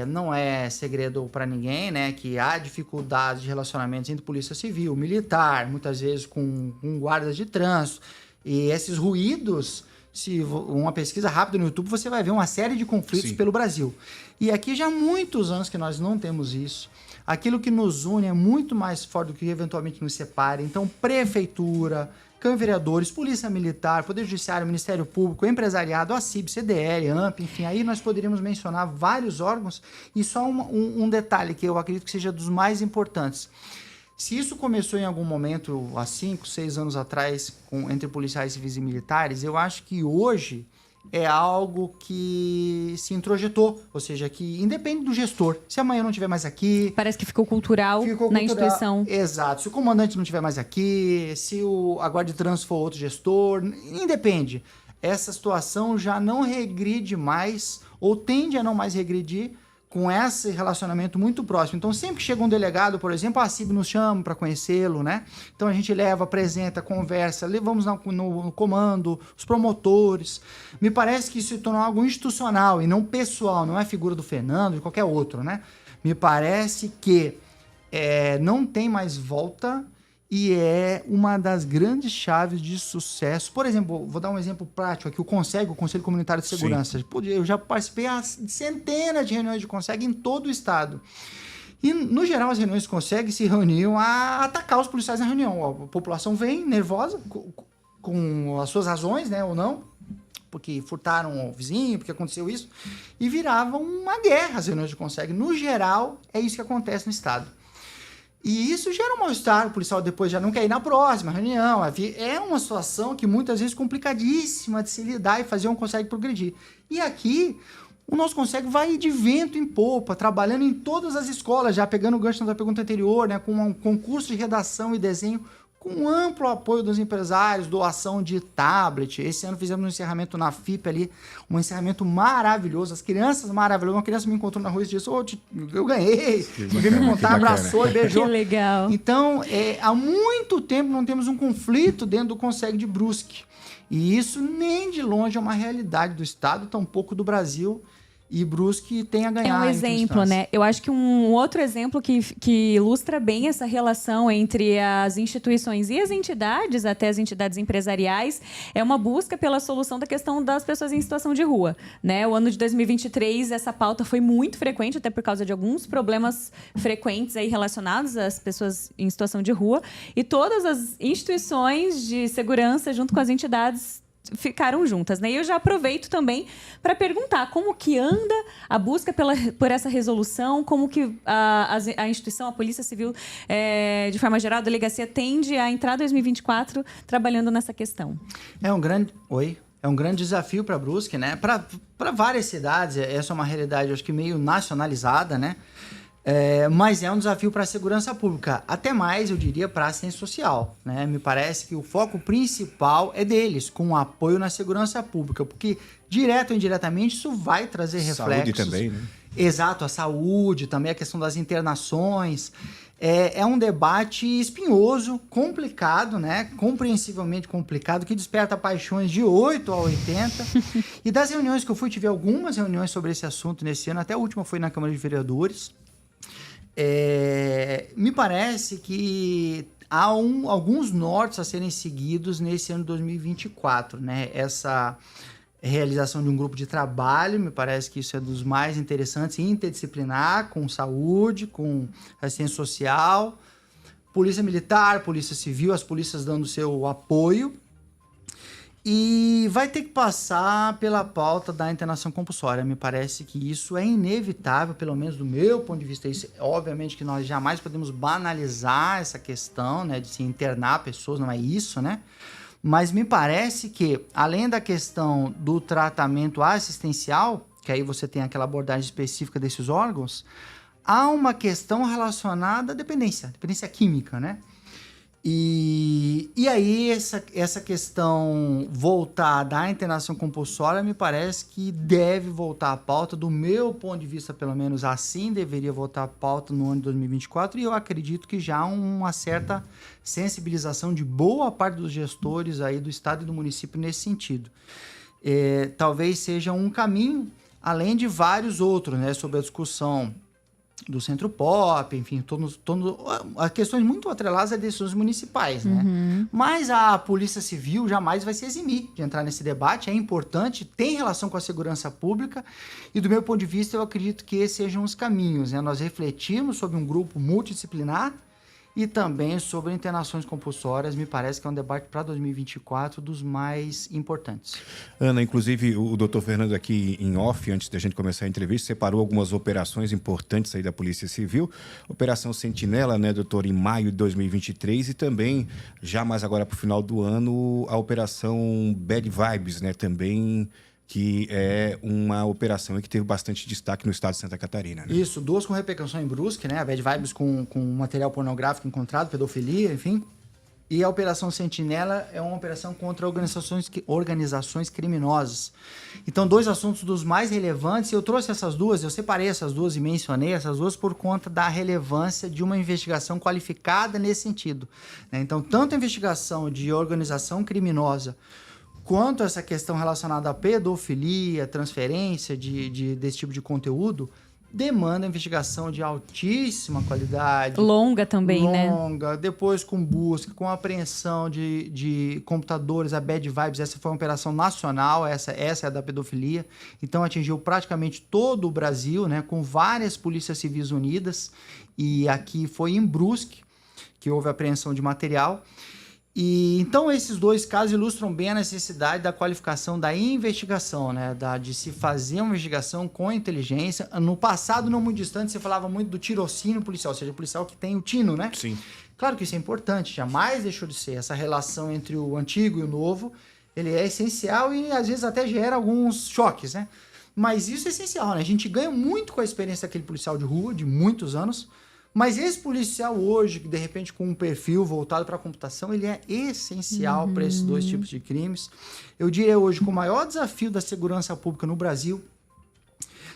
Não é segredo para ninguém, né, que há dificuldades de relacionamentos entre polícia civil, militar, muitas vezes com guardas de trânsito, e esses ruídos, se uma pesquisa rápida no YouTube, você vai ver uma série de conflitos pelo Brasil. E aqui já há muitos anos que nós não temos isso. aquilo que nos une é muito mais forte do que eventualmente nos separe. Então, prefeitura, Câmara de Vereadores, Polícia Militar, Poder Judiciário, Ministério Público, Empresariado, ACIB, CDL, AMP, enfim, aí nós poderíamos mencionar vários órgãos. E só um detalhe que eu acredito que seja dos mais importantes. Se isso começou em algum momento, há 5, 6 anos atrás, entre policiais civis e militares, eu acho que hoje é algo que se introjetou, ou seja, que independe do gestor. Se amanhã não estiver mais aqui... Parece que ficou cultural na instituição. Exato. Se o comandante não estiver mais aqui, se a guarda de trânsito for outro gestor, independe. Essa situação já não regride mais, ou tende a não mais regredir, com esse relacionamento muito próximo. Então, sempre que chega um delegado, por exemplo, a CIB nos chama para conhecê-lo, né? Então, a gente leva, apresenta, conversa, levamos no comando, os promotores. Me parece que isso se tornou algo institucional e não pessoal, não é figura do Fernando, de qualquer outro, né? Me parece que não tem mais volta e é uma das grandes chaves de sucesso. Por exemplo, vou dar um exemplo prático aqui, o CONSEG, o Conselho Comunitário de Segurança. Sim. Eu já participei de centenas de reuniões de CONSEG em todo o estado. E, no geral, as reuniões do CONSEG se reuniam a atacar os policiais na reunião. A população vem nervosa, com as suas razões, né, ou não, porque furtaram o vizinho, porque aconteceu isso, e viravam uma guerra as reuniões de CONSEG. No geral, é isso que acontece no estado. E isso gera um mal-estar, o policial depois já não quer ir na próxima reunião. É uma situação que muitas vezes é complicadíssima de se lidar e fazer um consegue progredir. E aqui, o nosso consegue vai de vento em popa, trabalhando em todas as escolas, já pegando o gancho da pergunta anterior, né, com um concurso de redação e desenho, com amplo apoio dos empresários, doação de tablet. Esse ano fizemos um encerramento na FIP ali, um encerramento maravilhoso, as crianças maravilhosas. Uma criança me encontrou na rua e disse, eu ganhei, veio me contar, abraçou e beijou. Que legal. Então, há muito tempo não temos um conflito dentro do Conseg de Brusque. E isso nem de longe é uma realidade do estado, tampouco do Brasil. E Brusque tem a ganhar. É um exemplo, né? Eu acho que um outro exemplo que ilustra bem essa relação entre as instituições e as entidades, até as entidades empresariais, é uma busca pela solução da questão das pessoas em situação de rua, né? O ano de 2023, essa pauta foi muito frequente, até por causa de alguns problemas frequentes aí relacionados às pessoas em situação de rua. E todas as instituições de segurança, junto com as entidades, ficaram juntas, né? E eu já aproveito também para perguntar como que anda a busca por essa resolução, como que a instituição, a Polícia Civil, de forma geral, a delegacia tende a entrar em 2024 trabalhando nessa questão. É um grande desafio para Brusque, né? Para várias cidades, essa é uma realidade, acho que meio nacionalizada, né? Mas é um desafio para a segurança pública, até mais, eu diria, para a assistência social, né? Me parece que o foco principal é deles, com o apoio na segurança pública, porque, direto ou indiretamente, isso vai trazer reflexos. Saúde também, né? Exato, a saúde, também a questão das internações. É um debate espinhoso, complicado, né? Compreensivelmente complicado, que desperta paixões de 8 a 80. E das reuniões que eu fui, tive algumas reuniões sobre esse assunto nesse ano, até a última foi na Câmara de Vereadores. Me parece que há alguns nortes a serem seguidos nesse ano de 2024, né? Essa realização de um grupo de trabalho, me parece que isso é dos mais interessantes, interdisciplinar, com saúde, com assistência social, polícia militar, polícia civil, as polícias dando seu apoio. E vai ter que passar pela pauta da internação compulsória. Me parece que isso é inevitável, pelo menos do meu ponto de vista. Isso, obviamente que nós jamais podemos banalizar essa questão, né, de se internar pessoas, não é isso, né? Mas me parece que, além da questão do tratamento assistencial, que aí você tem aquela abordagem específica desses órgãos, há uma questão relacionada à dependência química, né? E aí essa questão voltada à internação compulsória me parece que deve voltar à pauta, do meu ponto de vista, pelo menos assim deveria voltar à pauta no ano de 2024, e eu acredito que já há uma certa sensibilização de boa parte dos gestores aí do estado e do município nesse sentido. Talvez seja um caminho, além de vários outros, né, sobre a discussão do Centro Pop, enfim, as questões muito atreladas a decisões municipais, né? Mas a Polícia Civil jamais vai se eximir de entrar nesse debate, é importante, tem relação com a segurança pública e, do meu ponto de vista, eu acredito que esses sejam os caminhos, né? Nós refletimos sobre um grupo multidisciplinar e também sobre internações compulsórias. Me parece que é um debate para 2024 dos mais importantes. Ana, inclusive o doutor Fernando aqui em off, antes da gente começar a entrevista, separou algumas operações importantes aí da Polícia Civil. Operação Sentinela, né, doutor, em maio de 2023 e também, já mais agora para o final do ano, a Operação Bad Vibes, né, também, que é uma operação que teve bastante destaque no estado de Santa Catarina. Né? Isso, 2 com repercussão em Brusque, né? A Bad Vibes com material pornográfico encontrado, pedofilia, enfim. E a Operação Sentinela é uma operação contra organizações criminosas. Então, 2 assuntos dos mais relevantes. Eu trouxe essas duas, eu separei essas duas e mencionei essas duas por conta da relevância de uma investigação qualificada nesse sentido. Né? Então, tanto a investigação de organização criminosa quanto essa questão relacionada à pedofilia, transferência desse tipo de conteúdo, demanda investigação de altíssima qualidade. Longa também, né? Longa, depois com busca, com apreensão de computadores, a Bad Vibes, essa foi uma operação nacional, essa é a da pedofilia, então atingiu praticamente todo o Brasil, né, com várias polícias civis unidas, e aqui foi em Brusque que houve apreensão de material. E então esses 2 casos ilustram bem a necessidade da qualificação da investigação, né? De se fazer uma investigação com inteligência. No passado, não muito distante, você falava muito do tirocínio policial, ou seja, o policial que tem o tino, né? Sim. Claro que isso é importante, jamais deixou de ser. Essa relação entre o antigo e o novo, ele é essencial e às vezes até gera alguns choques, né? Mas isso é essencial, né? A gente ganha muito com a experiência daquele policial de rua, de muitos anos. Mas esse policial hoje, que de repente com um perfil voltado para a computação, ele é essencial para esses 2 tipos de crimes. Eu diria hoje que o maior desafio da segurança pública no Brasil,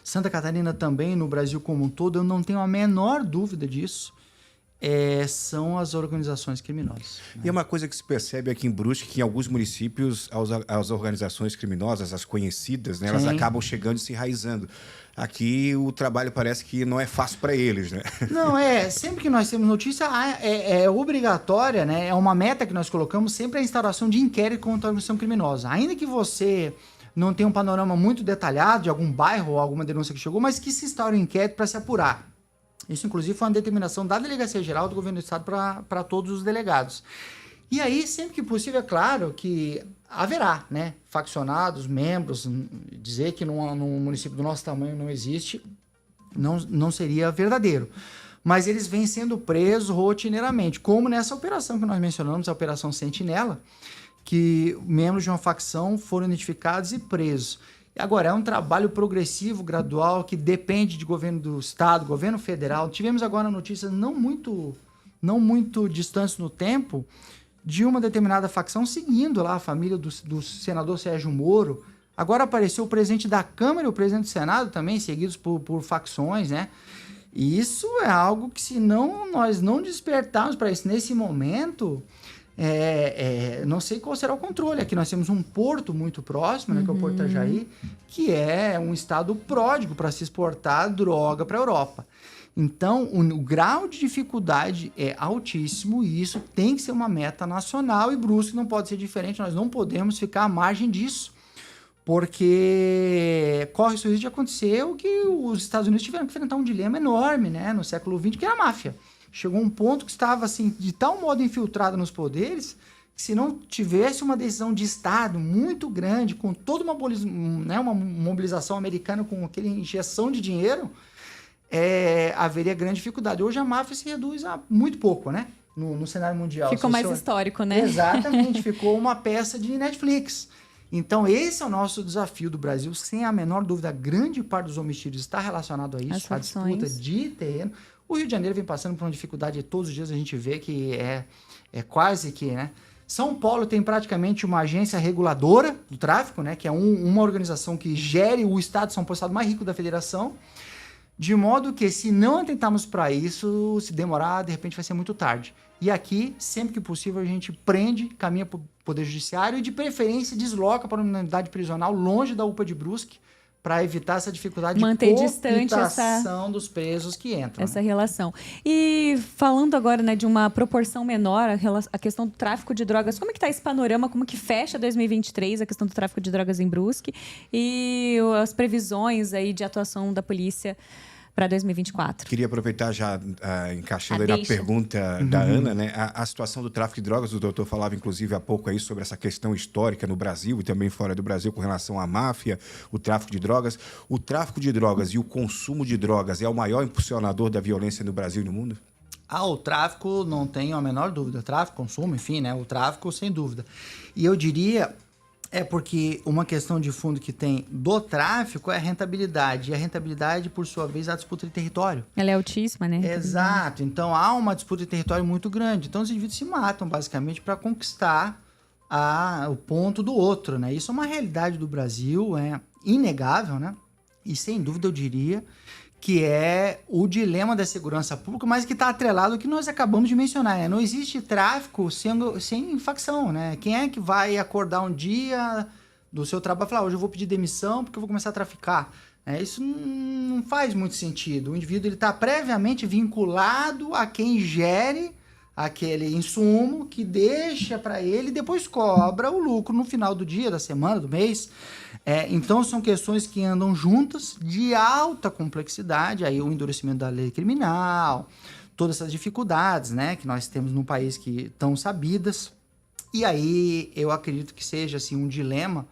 Santa Catarina também, no Brasil como um todo, eu não tenho a menor dúvida disso, são as organizações criminosas. Né? E é uma coisa que se percebe aqui em Brusque, que em alguns municípios as organizações criminosas, as conhecidas, né, elas acabam chegando e se enraizando. Aqui o trabalho parece que não é fácil para eles, né? Não, sempre que nós temos notícia, é obrigatória, né? É uma meta que nós colocamos sempre a instauração de inquérito contra a organização criminosa. Ainda que você não tenha um panorama muito detalhado de algum bairro ou alguma denúncia que chegou, mas que se instaure um inquérito para se apurar. Isso, inclusive, foi uma determinação da Delegacia Geral do Governo do Estado para todos os delegados. E aí, sempre que possível, é claro que haverá, né, faccionados, membros, dizer que num município do nosso tamanho não existe, não seria verdadeiro. Mas eles vêm sendo presos rotineiramente, como nessa operação que nós mencionamos, a Operação Sentinela, que membros de uma facção foram identificados e presos. Agora, é um trabalho progressivo, gradual, que depende de governo do Estado, governo federal. Tivemos agora notícias não muito distantes no tempo, de uma determinada facção seguindo lá a família do senador Sérgio Moro. Agora apareceu o presidente da Câmara e o presidente do Senado também, seguidos por facções, né? E isso é algo que, se nós não despertarmos para isso nesse momento, não sei qual será o controle. Aqui nós temos um porto muito próximo, né, que é o Porto Itajaí, que é um estado pródigo para se exportar droga para a Europa. Então, o grau de dificuldade é altíssimo e isso tem que ser uma meta nacional, e Brusque não pode ser diferente. Nós não podemos ficar à margem disso, porque corre o risco de acontecer o que os Estados Unidos tiveram que enfrentar um dilema enorme, né, no século XX, que era a máfia. Chegou um ponto que estava assim, de tal modo infiltrada nos poderes, que se não tivesse uma decisão de Estado muito grande, com toda uma mobilização americana, com aquela injeção de dinheiro, haveria grande dificuldade. Hoje a máfia se reduz a muito pouco, né? No cenário mundial. Ficou mais histórico, né? Exatamente, ficou uma peça de Netflix. Então, esse é o nosso desafio do Brasil, sem a menor dúvida. A grande parte dos homicídios está relacionado a isso, a disputa de terreno. O Rio de Janeiro vem passando por uma dificuldade, e todos os dias a gente vê que é quase que, né? São Paulo tem praticamente uma agência reguladora do tráfico, né? Que é uma organização que gere o Estado de São Paulo, o estado mais rico da federação, de modo que, se não atentarmos para isso, se demorar, de repente vai ser muito tarde. E aqui, sempre que possível, a gente prende, caminha para o Poder Judiciário e, de preferência, desloca para uma unidade prisional longe da UPA de Brusque, para evitar essa dificuldade manter de distante cooptação dos presos que entram. Essa relação. E falando agora, né, de uma proporção menor, a questão do tráfico de drogas, como é que está esse panorama? Como que fecha 2023 a questão do tráfico de drogas em Brusque e as previsões aí de atuação da polícia para 2024? Queria aproveitar já, encaixando aí na pergunta da Ana, né? A situação do tráfico de drogas, o doutor falava inclusive há pouco aí sobre essa questão histórica no Brasil e também fora do Brasil com relação à máfia, o tráfico de drogas. O tráfico de drogas e o consumo de drogas é o maior impulsionador da violência no Brasil e no mundo? O tráfico não tenho a menor dúvida. Tráfico, consumo, enfim, né? O tráfico, sem dúvida. E eu diria... porque uma questão de fundo que tem do tráfico é a rentabilidade. E a rentabilidade, por sua vez, é a disputa de território. Ela é altíssima, né? Exato. Então, há uma disputa de território muito grande. Então, os indivíduos se matam, basicamente, para conquistar o ponto do outro, né? Isso é uma realidade do Brasil, é inegável, né? E, sem dúvida, eu diria que é o dilema da segurança pública, mas que está atrelado ao que nós acabamos de mencionar, né? Não existe tráfico sem facção, né? Quem é que vai acordar um dia do seu trabalho e falar, hoje eu vou pedir demissão porque eu vou começar a traficar? Isso não faz muito sentido. O indivíduo está previamente vinculado a quem gere aquele insumo que deixa para ele e depois cobra o lucro no final do dia, da semana, do mês. Então, são questões que andam juntas, de alta complexidade, aí o endurecimento da lei criminal, todas essas dificuldades, né, que nós temos no país que estão sabidas. E aí, eu acredito que seja assim, um dilema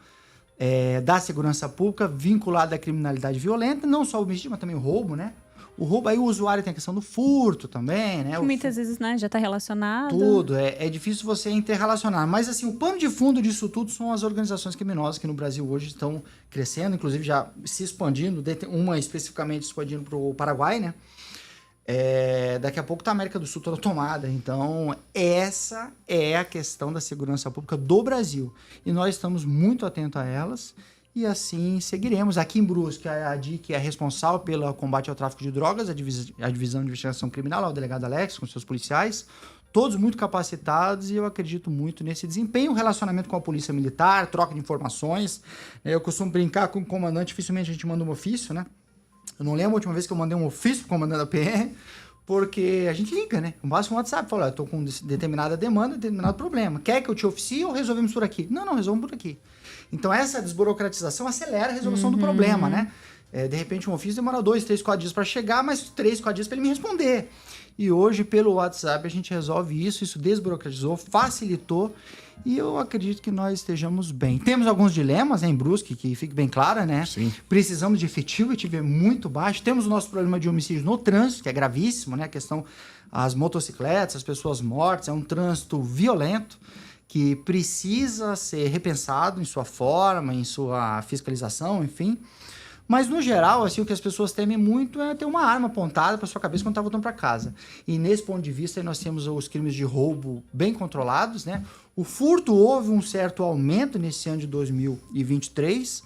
da segurança pública vinculado à criminalidade violenta, não só o homicídio, mas também o roubo, né? O roubo, aí o usuário tem a questão do furto também, né? Que muitas vezes, né, já está relacionado. Tudo, é difícil você interrelacionar. Mas, assim, o pano de fundo disso tudo são as organizações criminosas que no Brasil hoje estão crescendo, inclusive já se expandindo, uma especificamente expandindo para o Paraguai, né? Daqui a pouco tá a América do Sul toda tomada. Então, essa é a questão da segurança pública do Brasil. E nós estamos muito atentos a elas. E assim seguiremos. Aqui em Brusque, a DIC é responsável pelo combate ao tráfico de drogas, a Divisão de Investigação Criminal, lá o delegado Alex, com seus policiais, todos muito capacitados, e eu acredito muito nesse desempenho, relacionamento com a polícia militar, troca de informações. Eu costumo brincar com o comandante, dificilmente a gente manda um ofício, né? Eu não lembro a última vez que eu mandei um ofício pro comandante da PM, porque a gente liga, né? Com base no WhatsApp, fala, eu tô com determinada demanda, determinado problema. Quer que eu te oficie ou resolvemos por aqui? Não, resolvemos por aqui. Então, essa desburocratização acelera a resolução do problema, né? De repente, um ofício demora 2, 3, 4 dias para chegar, mas 3, 4 dias para ele me responder. E hoje, pelo WhatsApp, a gente resolve isso desburocratizou, facilitou, e eu acredito que nós estejamos bem. Temos alguns dilemas, né, em Brusque, que fique bem claro, né? Sim. Precisamos de efetivo muito baixo. Temos o nosso problema de homicídio no trânsito, que é gravíssimo, né? A questão, as motocicletas, as pessoas mortas, é um trânsito violento, que precisa ser repensado em sua forma, em sua fiscalização, enfim. Mas, no geral, assim, o que as pessoas temem muito é ter uma arma apontada para sua cabeça quando está voltando para casa. E, nesse ponto de vista, nós temos os crimes de roubo bem controlados, né? O furto houve um certo aumento nesse ano de 2023,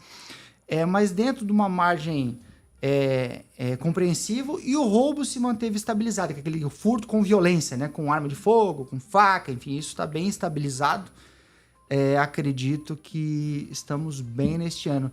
mas dentro de uma margem compreensível, e o roubo se manteve estabilizado, que é aquele furto com violência, né? Com arma de fogo, com faca, enfim, isso está bem estabilizado. Acredito que estamos bem neste ano.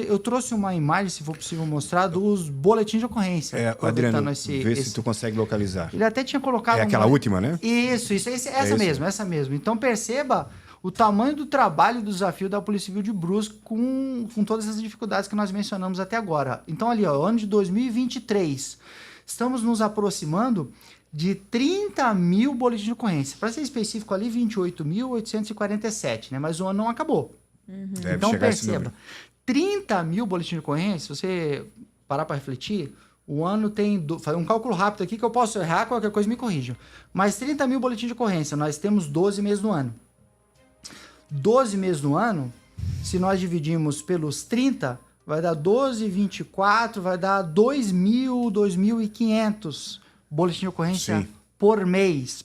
Eu trouxe uma imagem, se for possível mostrar, dos boletins de ocorrência. Adriano, vê se tu consegue localizar. Ele até tinha colocado... aquela última, né? Essa mesmo. Então, perceba o tamanho do trabalho e do desafio da Polícia Civil de Brusque com todas essas dificuldades que nós mencionamos até agora. Então, ali, ano de 2023, estamos nos aproximando de 30 mil boletins de ocorrência. Para ser específico ali, 28.847, né? Mas o ano não acabou. Então, perceba, 30 mil boletins de ocorrência, se você parar para refletir, o ano tem... Fazer um cálculo rápido aqui que eu posso errar, qualquer coisa me corrijam. Mas 30 mil boletins de ocorrência, nós temos 12 meses no ano. 12 meses no ano, se nós dividimos pelos 30, vai dar 12, 24, vai dar 2.000, 2.500 boletim de ocorrência por mês.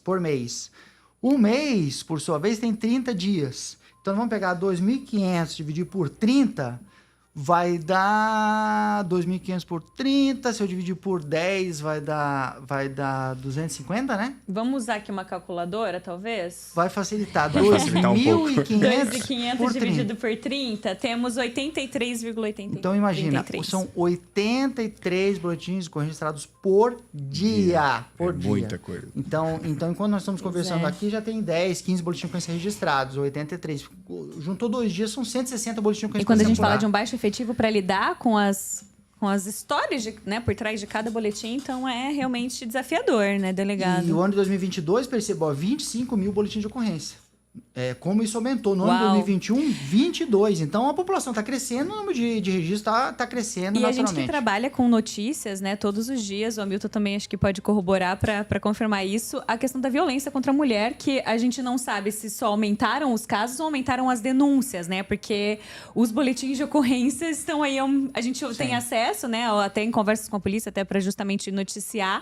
Um mês, por sua vez, tem 30 dias. Então, vamos pegar 2.500 dividir por 30, vai dar 2.500 por 30, se eu dividir por 10 vai dar 250, né? Vamos usar aqui uma calculadora, talvez? Vai facilitar. Vai facilitar um pouco. 2.500 por 30. dividido por 30, temos 83,83. Então imagina, 33. são 83 boletins registrados por dia. Por dia. Muita coisa. Então, enquanto nós estamos conversando aqui, já tem 10, 15 boletins de ocorrência registrados, 83. Juntou 2 dias, são 160 boletins de ocorrência. E quando a gente fala de um baixo efetivo para lidar com as histórias por trás de cada boletim, então é realmente desafiador, né, delegado? E o ano de 2022, percebam, 25 mil boletins de ocorrência. Como isso aumentou. No ano de 2021, 22. Então, a população está crescendo, o número de registro está crescendo e naturalmente. E a gente que trabalha com notícias, né, todos os dias, o Hamilton também acho que pode corroborar para confirmar isso, a questão da violência contra a mulher, que a gente não sabe se só aumentaram os casos ou aumentaram as denúncias, né, porque os boletins de ocorrência estão aí, a gente tem acesso, né, até em conversas com a polícia, até para justamente noticiar.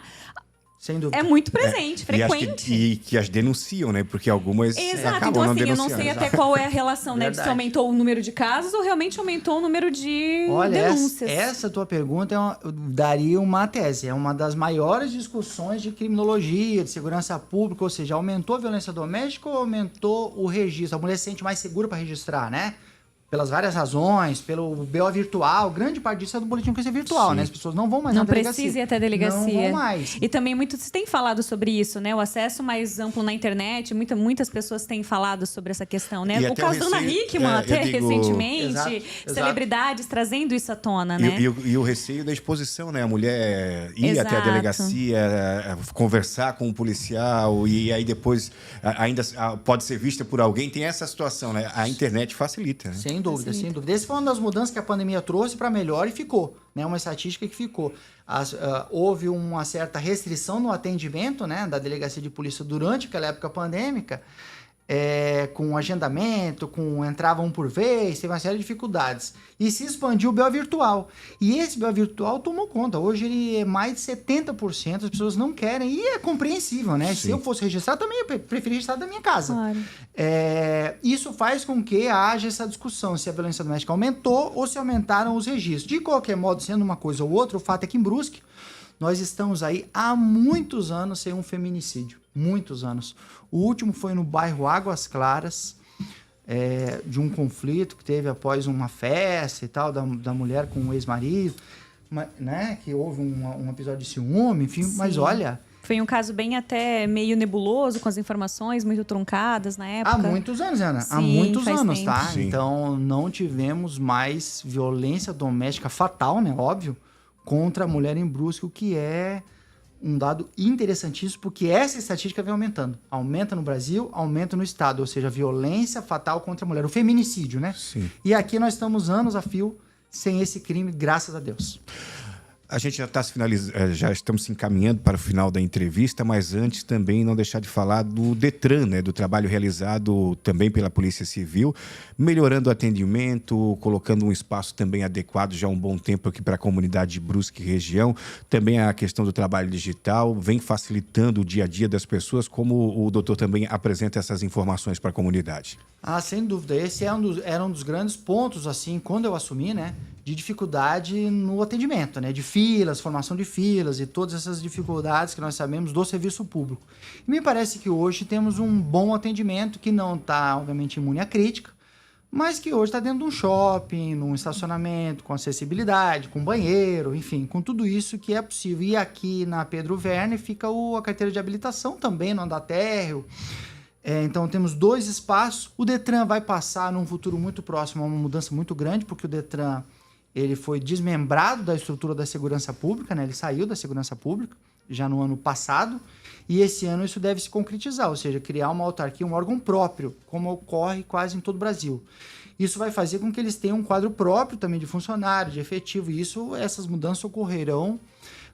Sem dúvida. É muito presente, frequente. E que as denunciam, né? Porque algumas Exato. Então, assim, eu não sei até qual é a relação, né? De se aumentou o número de casos ou realmente aumentou o número de denúncias. Essa tua pergunta daria uma tese. É uma das maiores discussões de criminologia, de segurança pública. Ou seja, aumentou a violência doméstica ou aumentou o registro? A mulher se sente mais segura para registrar, né? Pelas várias razões, pelo BO virtual, grande parte disso é do boletim de ocorrência virtual, Sim. né? As pessoas não vão mais na delegacia. Não precisa ir até a delegacia. Não vão mais. E também muito se tem falado sobre isso, né? O acesso mais amplo na internet, muitas pessoas têm falado sobre essa questão, né? O caso da Ana Hickman, até recentemente, Exato. celebridades trazendo isso à tona, né? E o receio da exposição, né? A mulher ir até a delegacia, conversar com o policial e aí depois ainda pode ser vista por alguém. Tem essa situação, né? A internet facilita, né? Sem dúvida. Essa foi uma das mudanças que a pandemia trouxe para melhor e ficou, né? Uma estatística que ficou. Houve uma certa restrição no atendimento, né, da delegacia de polícia durante aquela época pandêmica, com agendamento, entrava um por vez, teve uma série de dificuldades. E se expandiu o BO virtual. E esse BO virtual tomou conta. Hoje ele é mais de 70%, as pessoas não querem. E é compreensível, né? Sim. Se eu fosse registrar, também eu preferia registrar da minha casa. Claro. Isso faz com que haja essa discussão se a violência doméstica aumentou ou se aumentaram os registros. De qualquer modo, sendo uma coisa ou outra, o fato é que em Brusque nós estamos aí há muitos anos sem um feminicídio. Muitos anos. O último foi no bairro Águas Claras, de um conflito que teve após uma festa e tal, da mulher com o ex-marido, né? Que houve um episódio de ciúme, enfim. Sim. Mas olha... Foi um caso bem até meio nebuloso, com as informações muito truncadas na época. Há muitos anos, Ana. Sim, há muitos anos, tempo. tá? Sim. Então, não tivemos mais violência doméstica fatal, né? Óbvio, contra a mulher em Brusque, o que é um dado interessantíssimo, porque essa estatística vem aumentando. Aumenta no Brasil, aumenta no estado, ou seja, violência fatal contra a mulher, o feminicídio, né? Sim. E aqui nós estamos anos a fio sem esse crime, graças a Deus. A gente já está já estamos se encaminhando para o final da entrevista, mas antes também não deixar de falar do Detran, né, do trabalho realizado também pela Polícia Civil, melhorando o atendimento, colocando um espaço também adequado já há um bom tempo aqui para a comunidade de Brusque e região. Também a questão do trabalho digital vem facilitando o dia a dia das pessoas, como o doutor também apresenta essas informações para a comunidade. Sem dúvida. Esse era um dos grandes pontos, assim, quando eu assumi, né? De dificuldade no atendimento, né? De filas, formação de filas e todas essas dificuldades que nós sabemos do serviço público. E me parece que hoje temos um bom atendimento que não está, obviamente, imune à crítica, mas que hoje está dentro de um shopping, num estacionamento, com acessibilidade, com banheiro, enfim, com tudo isso que é possível. E aqui na Pedro Verne fica a carteira de habilitação também, no andar térreo. Então, temos 2 espaços. O Detran vai passar, num futuro muito próximo, a uma mudança muito grande, porque o Detran ele foi desmembrado da estrutura da segurança pública, né? Ele saiu da segurança pública já no ano passado, e esse ano isso deve se concretizar, ou seja, criar uma autarquia, um órgão próprio, como ocorre quase em todo o Brasil. Isso vai fazer com que eles tenham um quadro próprio também de funcionário, de efetivo, e essas mudanças ocorrerão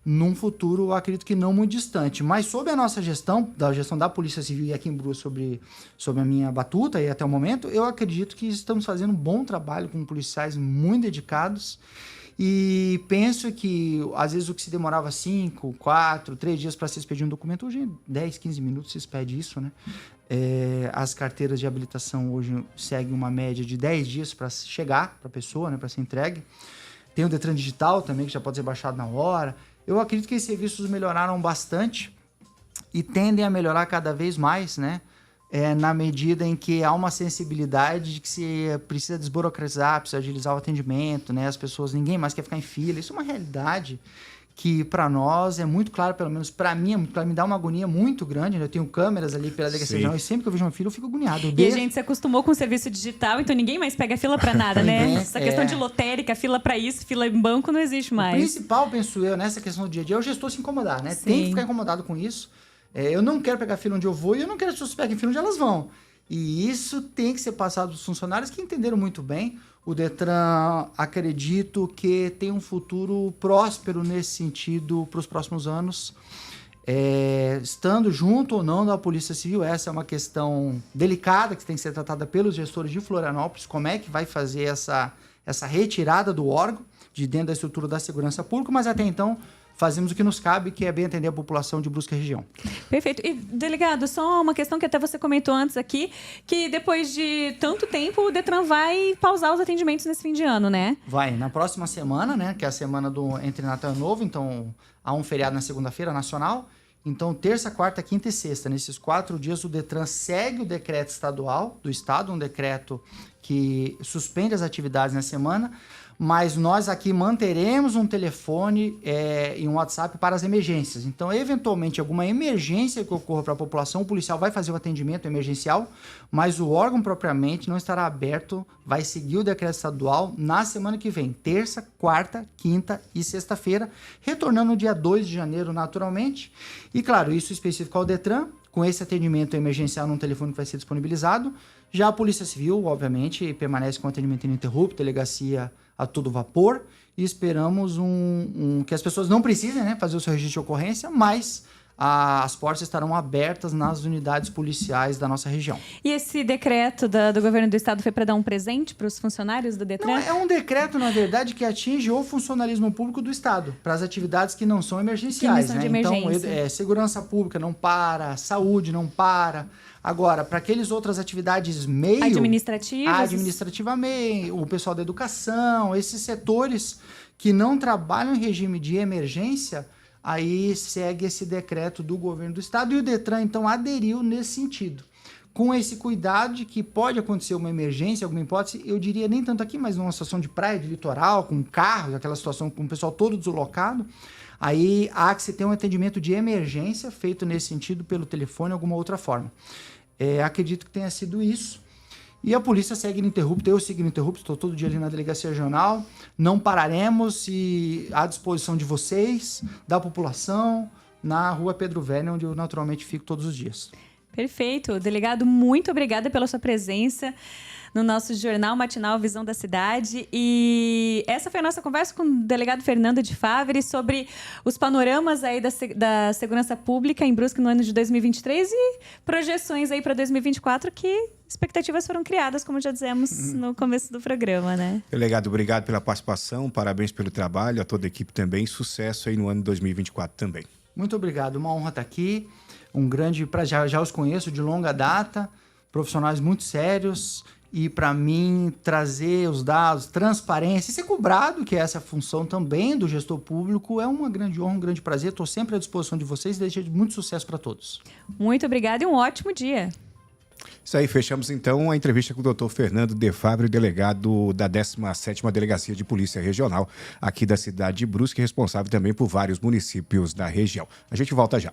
num futuro, acredito que não muito distante. Mas sob a nossa gestão, da gestão da Polícia Civil e aqui em Brusque, sobre a minha batuta e até o momento, eu acredito que estamos fazendo um bom trabalho com policiais muito dedicados e penso que, às vezes, o que se demorava 5, 4, 3 dias para se expedir um documento, hoje em 10, 15 minutos se expede isso, né? As carteiras de habilitação hoje seguem uma média de 10 dias para chegar para a pessoa, né, para ser entregue. Tem o Detran Digital também, que já pode ser baixado na hora. Eu acredito que esses serviços melhoraram bastante e tendem a melhorar cada vez mais, né? Na medida em que há uma sensibilidade de que se precisa desburocratizar, precisa agilizar o atendimento, né? As pessoas, ninguém mais quer ficar em fila. Isso é uma realidade que para nós é muito claro, pelo menos para mim, me dá uma agonia muito grande, né? Eu tenho câmeras ali pela delegacia regional e sempre que eu vejo uma fila eu fico agoniado. E a gente se acostumou com o serviço digital, então ninguém mais pega fila para nada, né? Essa questão de lotérica, fila para isso, fila em banco não existe mais. O principal, penso eu, nessa questão do dia a dia é o gestor se incomodar, né? Sim. Tem que ficar incomodado com isso. Eu não quero pegar fila onde eu vou e eu não quero que as pessoas peguem fila onde elas vão. E isso tem que ser passado aos funcionários que entenderam muito bem. O Detran, acredito que tem um futuro próspero nesse sentido para os próximos anos. Estando junto ou não da Polícia Civil, essa é uma questão delicada que tem que ser tratada pelos gestores de Florianópolis. Como é que vai fazer essa retirada do órgão de dentro da estrutura da segurança pública, mas até então fazemos o que nos cabe, que é bem atender a população de Brusque e região. Perfeito. E, delegado, só uma questão que até você comentou antes aqui, que depois de tanto tempo o Detran vai pausar os atendimentos nesse fim de ano, né? Vai. Na próxima semana, né, que é a semana entre Natal e Ano Novo, então há um feriado na segunda-feira nacional. Então, terça, quarta, quinta e sexta, nesses 4 dias, o Detran segue o decreto estadual do Estado, um decreto que suspende as atividades na semana, mas nós aqui manteremos um telefone e um WhatsApp para as emergências. Então, eventualmente, alguma emergência que ocorra para a população, o policial vai fazer o atendimento emergencial, mas o órgão propriamente não estará aberto, vai seguir o decreto estadual na semana que vem, terça, quarta, quinta e sexta-feira, retornando no dia 2 de janeiro naturalmente. E, claro, isso específico ao Detran, com esse atendimento emergencial num telefone que vai ser disponibilizado. Já a Polícia Civil, obviamente, permanece com atendimento ininterrupto, delegacia a todo vapor, e esperamos que as pessoas não precisem, né, fazer o seu registro de ocorrência, mas as portas estarão abertas nas unidades policiais da nossa região. E esse decreto do governo do estado foi para dar um presente para os funcionários do Detran? Não, é um decreto, na verdade, que atinge o funcionalismo público do estado, para as atividades que não são emergenciais. Que não são de emergência. Então, segurança pública não para, saúde não para. Agora, para aqueles outras atividades meio... Administrativamente, o pessoal da educação, esses setores que não trabalham em regime de emergência, aí segue esse decreto do governo do estado e o Detran, então, aderiu nesse sentido. Com esse cuidado de que pode acontecer uma emergência, alguma hipótese, eu diria nem tanto aqui, mas numa situação de praia, de litoral, com carros, aquela situação com o pessoal todo deslocado, aí há que se ter um atendimento de emergência feito nesse sentido pelo telefone ou alguma outra forma. Acredito que tenha sido isso. E a polícia segue ininterrupta, eu sigo ininterrupto, estou todo dia ali na delegacia regional. Não pararemos e à disposição de vocês, da população, na rua Pedro Velho, onde eu naturalmente fico todos os dias. Perfeito. Delegado, muito obrigada pela sua presença no nosso Jornal Matinal Visão da Cidade. E essa foi a nossa conversa com o delegado Fernando de Favre sobre os panoramas aí da segurança pública em Brusque no ano de 2023 e projeções aí para 2024 que expectativas foram criadas, como já dizemos no começo do programa, né? Delegado, obrigado pela participação, parabéns pelo trabalho, a toda a equipe também, sucesso aí no ano de 2024 também. Muito obrigado, uma honra estar aqui, um grande prazer, já os conheço de longa data, profissionais muito sérios. E, para mim, trazer os dados, transparência, e ser cobrado, que é essa função também do gestor público, é uma grande honra, um grande prazer. Estou sempre à disposição de vocês e desejo muito sucesso para todos. Muito obrigada e um ótimo dia. Isso aí, fechamos então a entrevista com o Dr. Fernando de Favre, delegado da 17ª Delegacia de Polícia Regional aqui da cidade de Brusque, responsável também por vários municípios da região. A gente volta já.